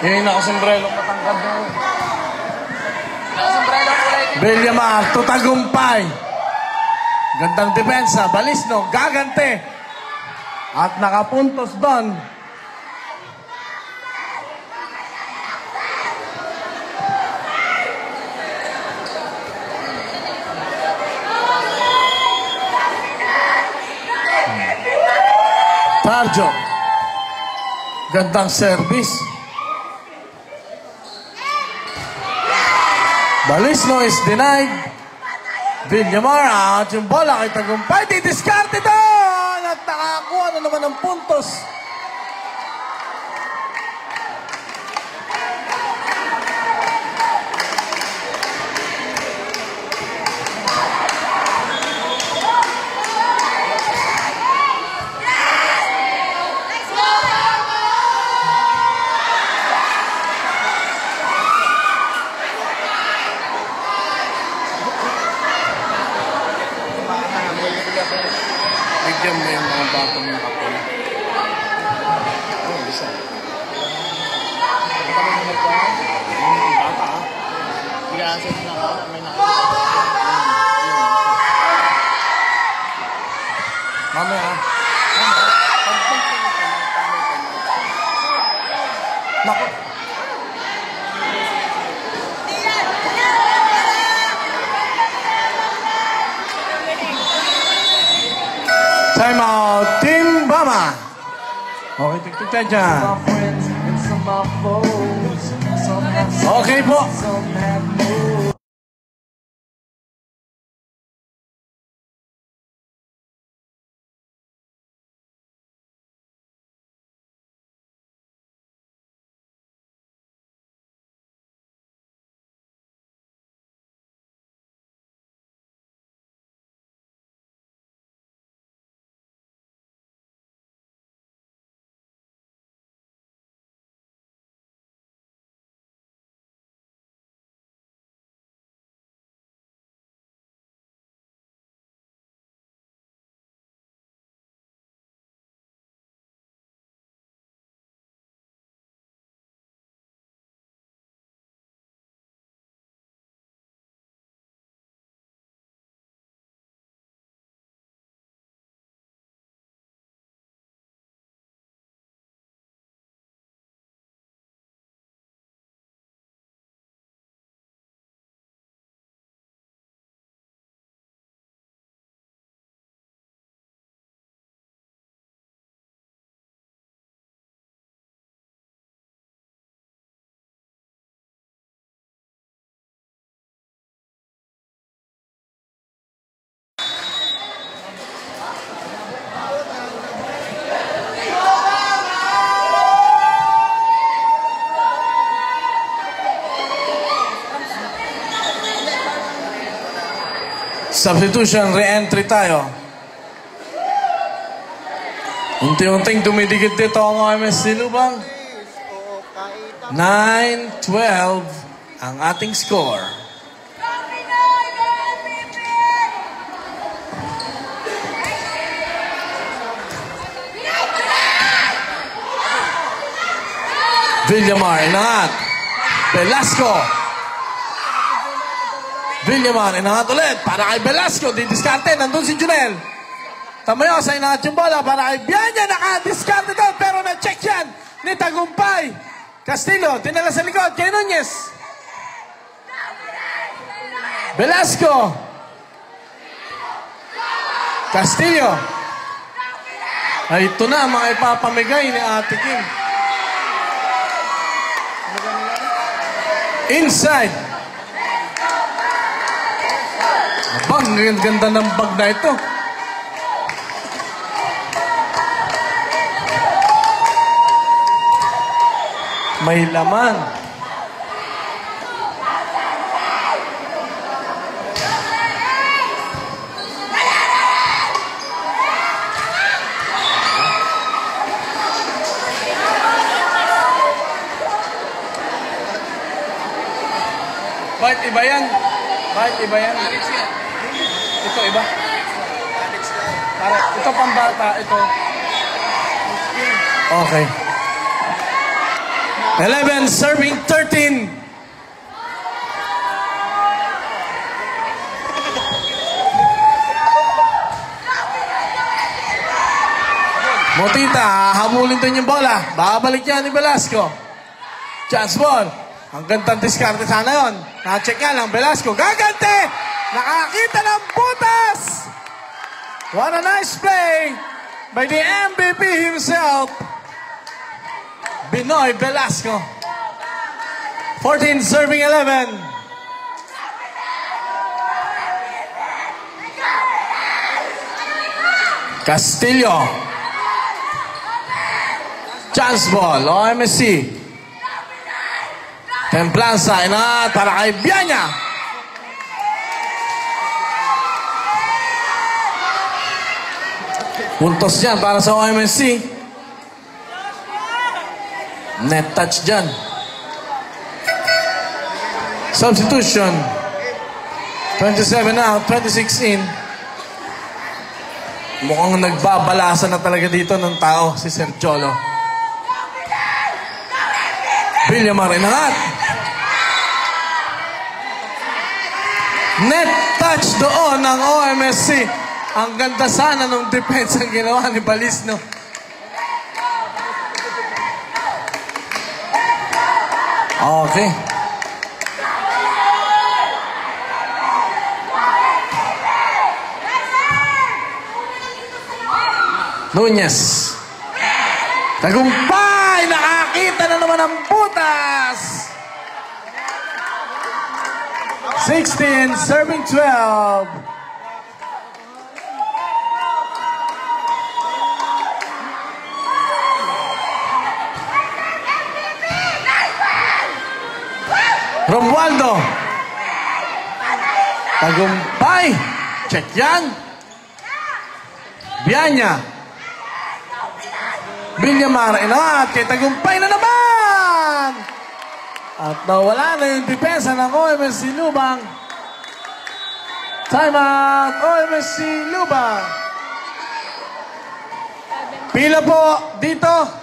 Yung nakasombrelo matangkad na. Nakasombrelo kulay. Villamar, tutagumpay. Gandang depensa. Balisno, gagante. At nakapuntos doon. Tarjo. Gandang service. Balisno is denied. Villamar at yung bola kay Tagumpay. Didiskarte doon! At nakakuha na naman ng puntos. Bigyan mo yung mga batang nakapula. Oh, isa. Bata ah. Pag-aasad na ako, may nakapula. Mamaya ah. Naku. Time out, Team Bama. Okay, tigtig dyan. Okay po. Substitution, re-entry tayo. Unti-unting dumidikit dito ang MSC Lubang. 9-12 ang ating score. Villamar, inangat. Velasco. Villamar, inangat ulit. Para kay Velasco, didiskarte. Nandun si Junel. Tamayo sa inangat yung bola. Para kay Bianya, nakadiskarte doon. Pero na-check yan ni Tagumpay. Castillo, tinala sa likod. Kay Nunez. Velasco. Castillo. Ay, ito na mga ipapamigay ni Ate Kim. Inside. Abang, ganda ng bag na ito. May laman. Bakit iba yan? Bakit iba yan? Ito iba. Para, ito pambata, ito. Okay. 11 serving 13. Motita, habulin doon yung bola. Babalik yan ni Velasco. Chance ball. Ang gandang diskarte sana yun. Na-check nga lang, Velasco. Gagante! Nakakita ng butas! What a nice play by the MVP himself, Binoy Velasco. 14 serving 11. Castillo. Chance ball, OMSC. Templanza, inangat para kay Bianya. Puntos yan para sa OMSC. Net touch dyan. Substitution. 27 out, 26 in. Mukhang nagbabalasa na talaga dito ng tao si Sergiolo. Villamar, inangat. Net touch doon ng OMSC. Ang ganda sana nung defense ang ginawa ni Balisno. Okay. Nunez. Tagumpay! Nakakita na naman ang butas! 16, serving 12. Romualdo. Tagumpay. Check yan. Bianya. Villamar. Inangat kay Tagumpay na naman. At nawala na yung depensa ng OMSC Lubang. Time out. OMSC Lubang. Pila po dito.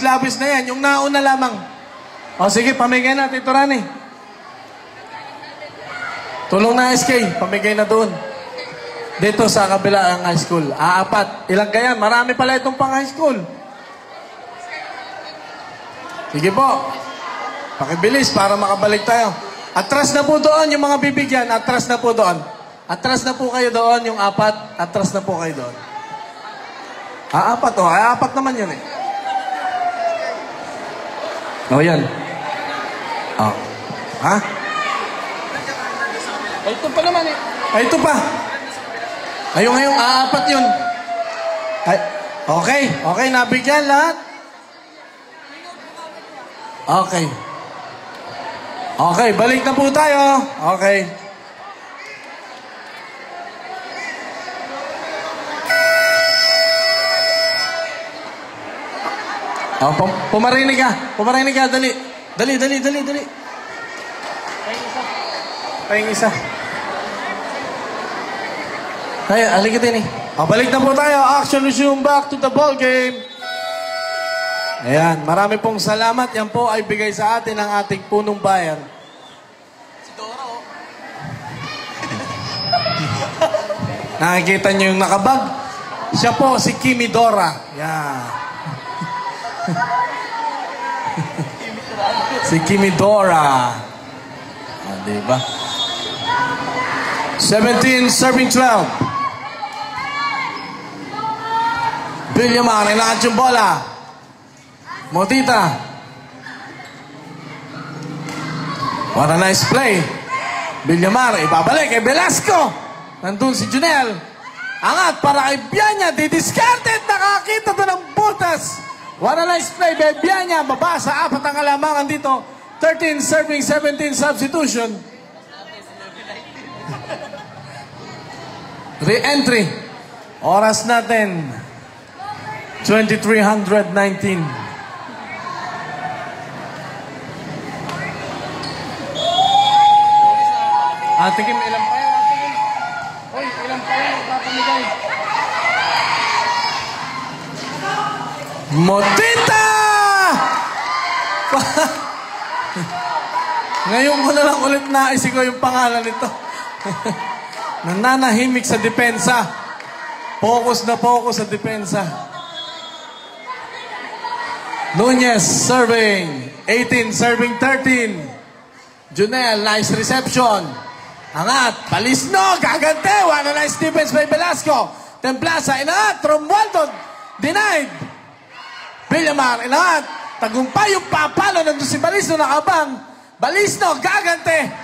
Labis na yan, yung nauna lamang. O sige, pamigay na, Tito Rani. Tulong na SK, pamigay na doon. Dito sa kabila ang high school. Apat. Ilang kaya? Marami pala itong pang high school. Sige po. Pakibilis para makabalik tayo. Atras na po doon yung mga bibigyan. Atras na po doon. Atras na po kayo doon, yung apat. Atras na po kayo doon. Apat o. Apat naman yun eh. O yan. Oh. Ha? Ay, ito pa naman eh. Ay, ito pa. Ngayong apat yun. Ay, okay. Okay, nabigyan lahat. Okay. Okay, balik na po tayo. Okay. Oh, pumarinig ka. Pumarinig ka, dali. Dali. Pahing isa. Ay, halika din eh. Oh, balik na po tayo. Action resume, back to the ball game. Ayan, marami pong salamat. Yan po ay bigay sa atin ng ating punong bayan. Si Dora, oh. Nakikita niyo yung nakabag? Siya po, si Kimi Dora. Yan. Si Kimi Dora. Ah, diba? 17, serving 12. Villamar, inaangat yung bola. Motita. What a nice play. Villamar, ibabalik kay Velasco. Nandun si Junel. Angat para kay Bianya. Didiscarded. Nakakita to ng butas. What a nice play by Bianya. Baba sa 4 ang kalamangan dito. 13 serving, 17 substitution. Re-entry. Oras natin. 2319. Atikim, ilan pa yan? Atikim. Hoy, ilan pa yan? Papamigay. Motita! Ngayon ko na lang ulit naisip ko yung pangalan nito. Nananahimik sa depensa. Focus na focus sa depensa. Nunez serving. 18 serving 13. Junel, nice reception. Angat, Palisno, gagante. What a nice defense by Velasco. Templaza, inangat. Romualdo, denied. Villamar, inangat. Tagumpay yung papalo. Nandun si Balisno, nakabang. Balisno, gagante.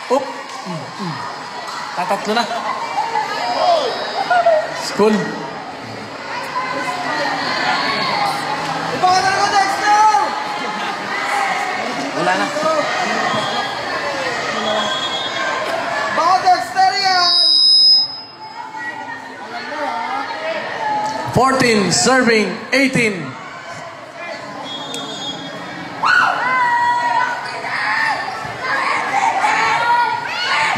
Oop. Tatatlo na. School. Ipakan na ako, Dexter! Wala na. Baka Dexter yan! 14, serving 18.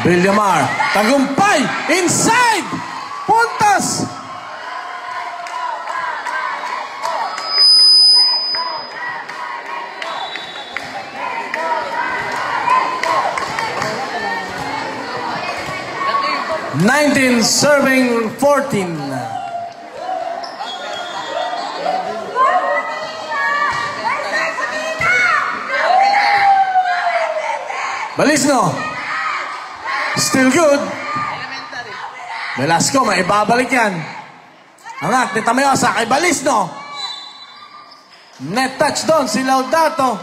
Villamar, tagumpay, inside, puntas. Nineteen serving 14. Balisno. Still good. Velasco, may ibabalik yan. Angat ni Tamayosa kay Balisno. Net touch doon si Laudato.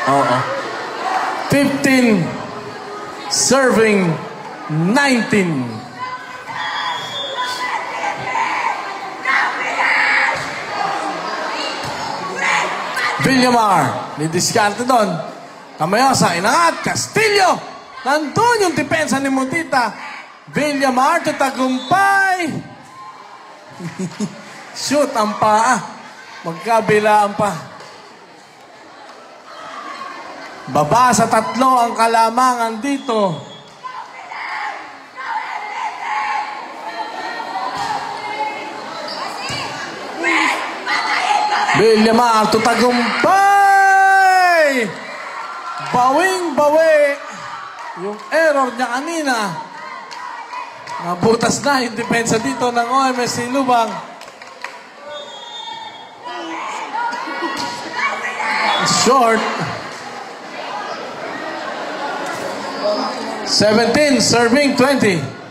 Oo. 15 serving 19. Villamar, nidiskarte doon. Tamayosa, inangat, Castillo. Nandun yung depensa ni Motita. Villamar, tagumpay. Shoot ang paa. Magkabilaan pa. Baba sa 3 ang kalamangan dito. Villamar, tagumpay! Bawing-bawi. Yung error niya kanina. Nabutas na yung depensa dito ng OMS Lubang. Short. 17, serving 20.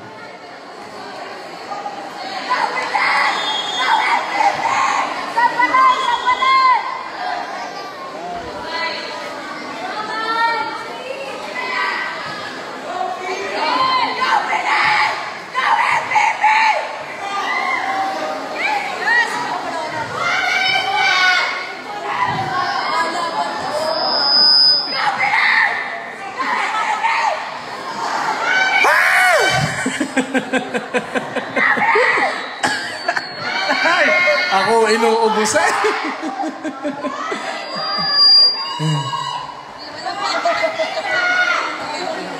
Ay, ako inuubusan.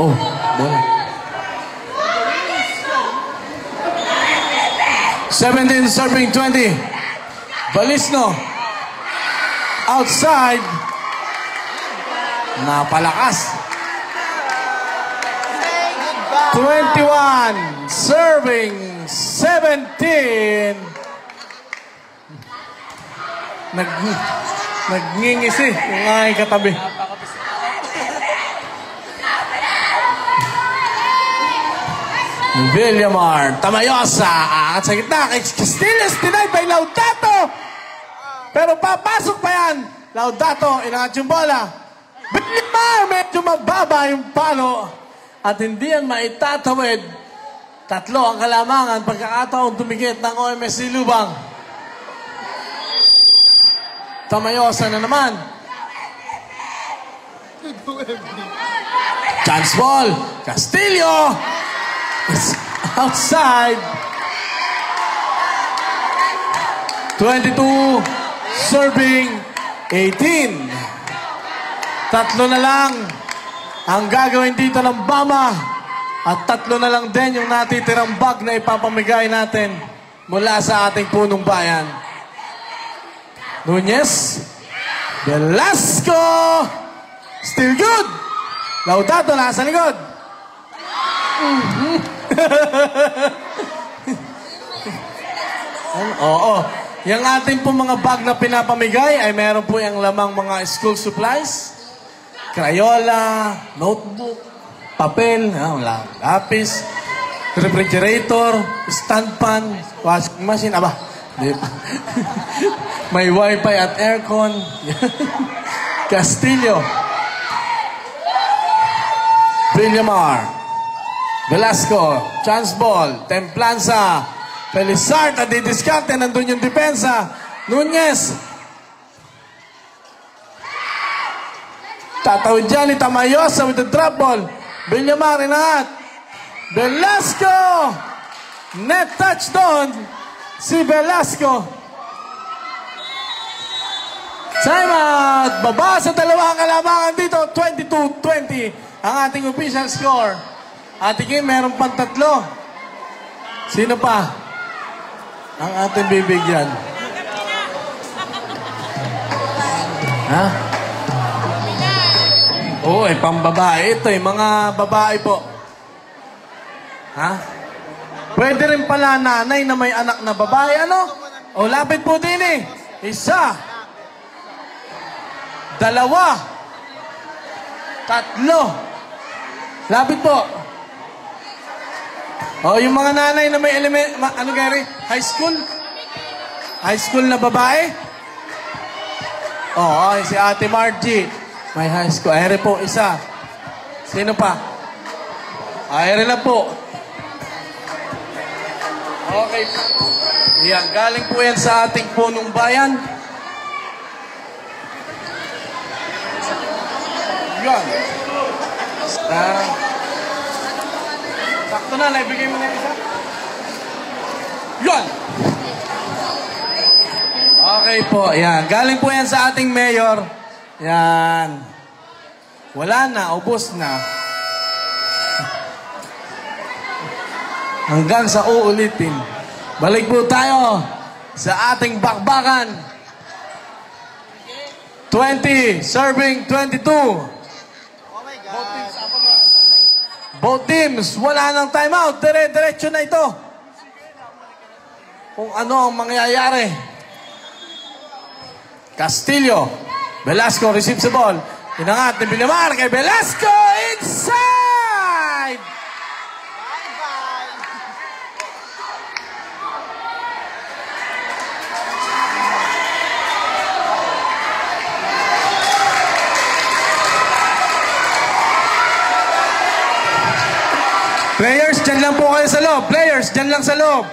Oh, bola. 17 serving 20. Balisno. Outside. Napalakas. 21 serving 17. Nagngingisi yung aking katabi. Villamar, Tamayosa, at sa gitna, Castillas, denied by Laudato. Pero papasok pa yan. Laudato, inangat yung bola. Villamar, medyo mababa yung palo. At hindi yan maitatawid. Tatlo ang kalamangan pagkakataon tumigit ng OMSC Lubang. Tamayosa na naman. Chance ball. Castillo. It's outside. 22 serving 18. Tatlo na lang ang gagawin dito ng Bama. At tatlo na lang din yung natitirang bag na ipapamigay natin mula sa ating punong bayan. Nunez. Velasco. Still good. Laudato nasa likod. Oo. Yung ating po mga bag na pinapamigay ay meron po yung lamang mga school supplies. Crayola, notebook, papel, lapis, refrigerator, stand fan, washing machine. Aba, may wifi at aircon. Castillo. Villamar. Velasco. Chance ball. Templanza. Pelizard. At didiskarte. Nandun yung depensa. Nunez. Tatawid dyan ni Tamayosa with the drop ball. Villamar inangat. Velasco. Net touch doon. Si Velasco. Time out. Baba sa dalawang kalamangan dito. 22-20 ang ating official score. Ate Kim, meron pang tatlo. Sino pa ang ating bibigyan? Ha? Oo, pambabae. Ito, mga babae po. Ha? Pwede rin pala nanay na may anak na babae. Ano? O, lapit po din eh. Isa. Dalawa. Tatlo. Lapit po. O, yung mga nanay na may ano gari? High school? High school na babae? O, si Ate Margie. May high school. Ayre po, isa. Sino pa? Ayre na po. Okay. Yan, galing po yan sa ating punong bayan. Yan. Sakto na, naibigay mo na yung isa. Yan. Okay po, yan. Galing po yan sa ating mayor. Yan. Wala na, ubos na. Hanggang sa uulitin. Balik po tayo sa ating bakbakan. 20, serving 22. Both teams, wala nang timeout. Dire-diretso na ito. Kung ano ang mangyayari. Castillo. Velasco receives the ball. Inangat ni Villamar kay Velasco. Inside! Players, dyan lang po kayo sa loob. Players, dyan lang sa loob.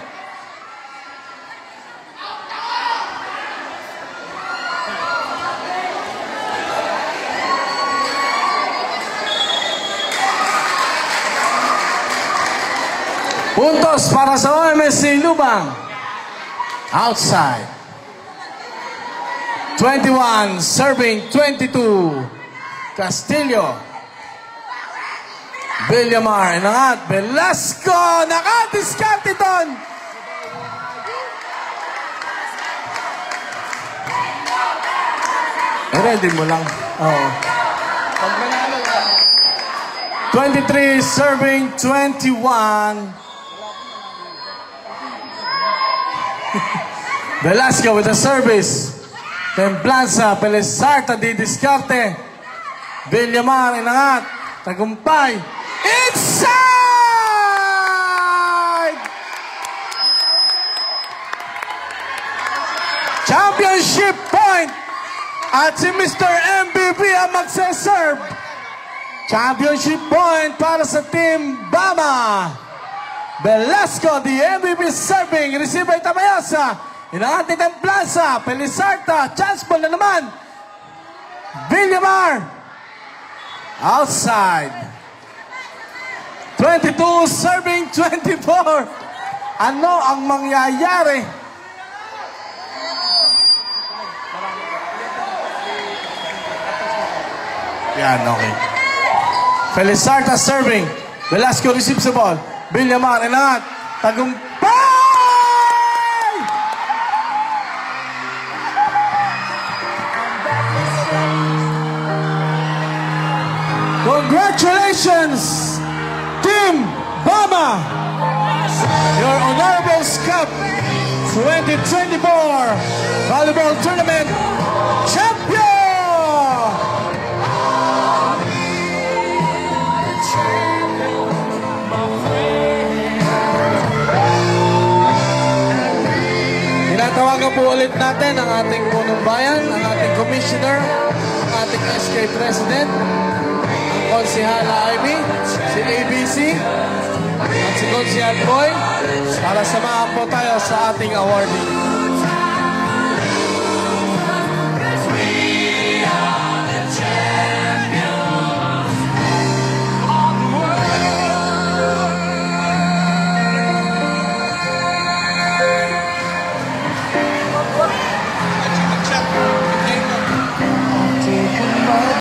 Puntos para sa OMSC Lubang. Outside. 21 serving 22. Castillo. Villamar. Inangat. Velasco. Nakadiskarte doon. Ready mo lang. Oo. 23 serving 21. Velasco with the service. Templanza, Pelesarta di diskarte. Villamar, inangat. Tagumpay. Inside! Championship point. At si Mr. MVP ang magsaserve. Championship point para sa Team Bama. Velasco, the MVP serving. Receive by Tamayasa. Inangat ni Templanza. Pelesarta. Chance ball na naman. Villamar. Outside. 22 serving 24. Ano ang mangyayari? Yan, okay. Pelesarta serving. Velasco receives the ball. Villamar, inangat. Tagumpay! Congratulations, Team Bama! Your Honorables Cup 2024 Volleyball Tournament Champion! Tinatawagan po ulit natin ang ating punong bayan, ang ating commissioner, ang ating SK President, ang Konsihala Ivy, si ABC, at si Konsihal Boy para samahan po tayo sa ating awarding.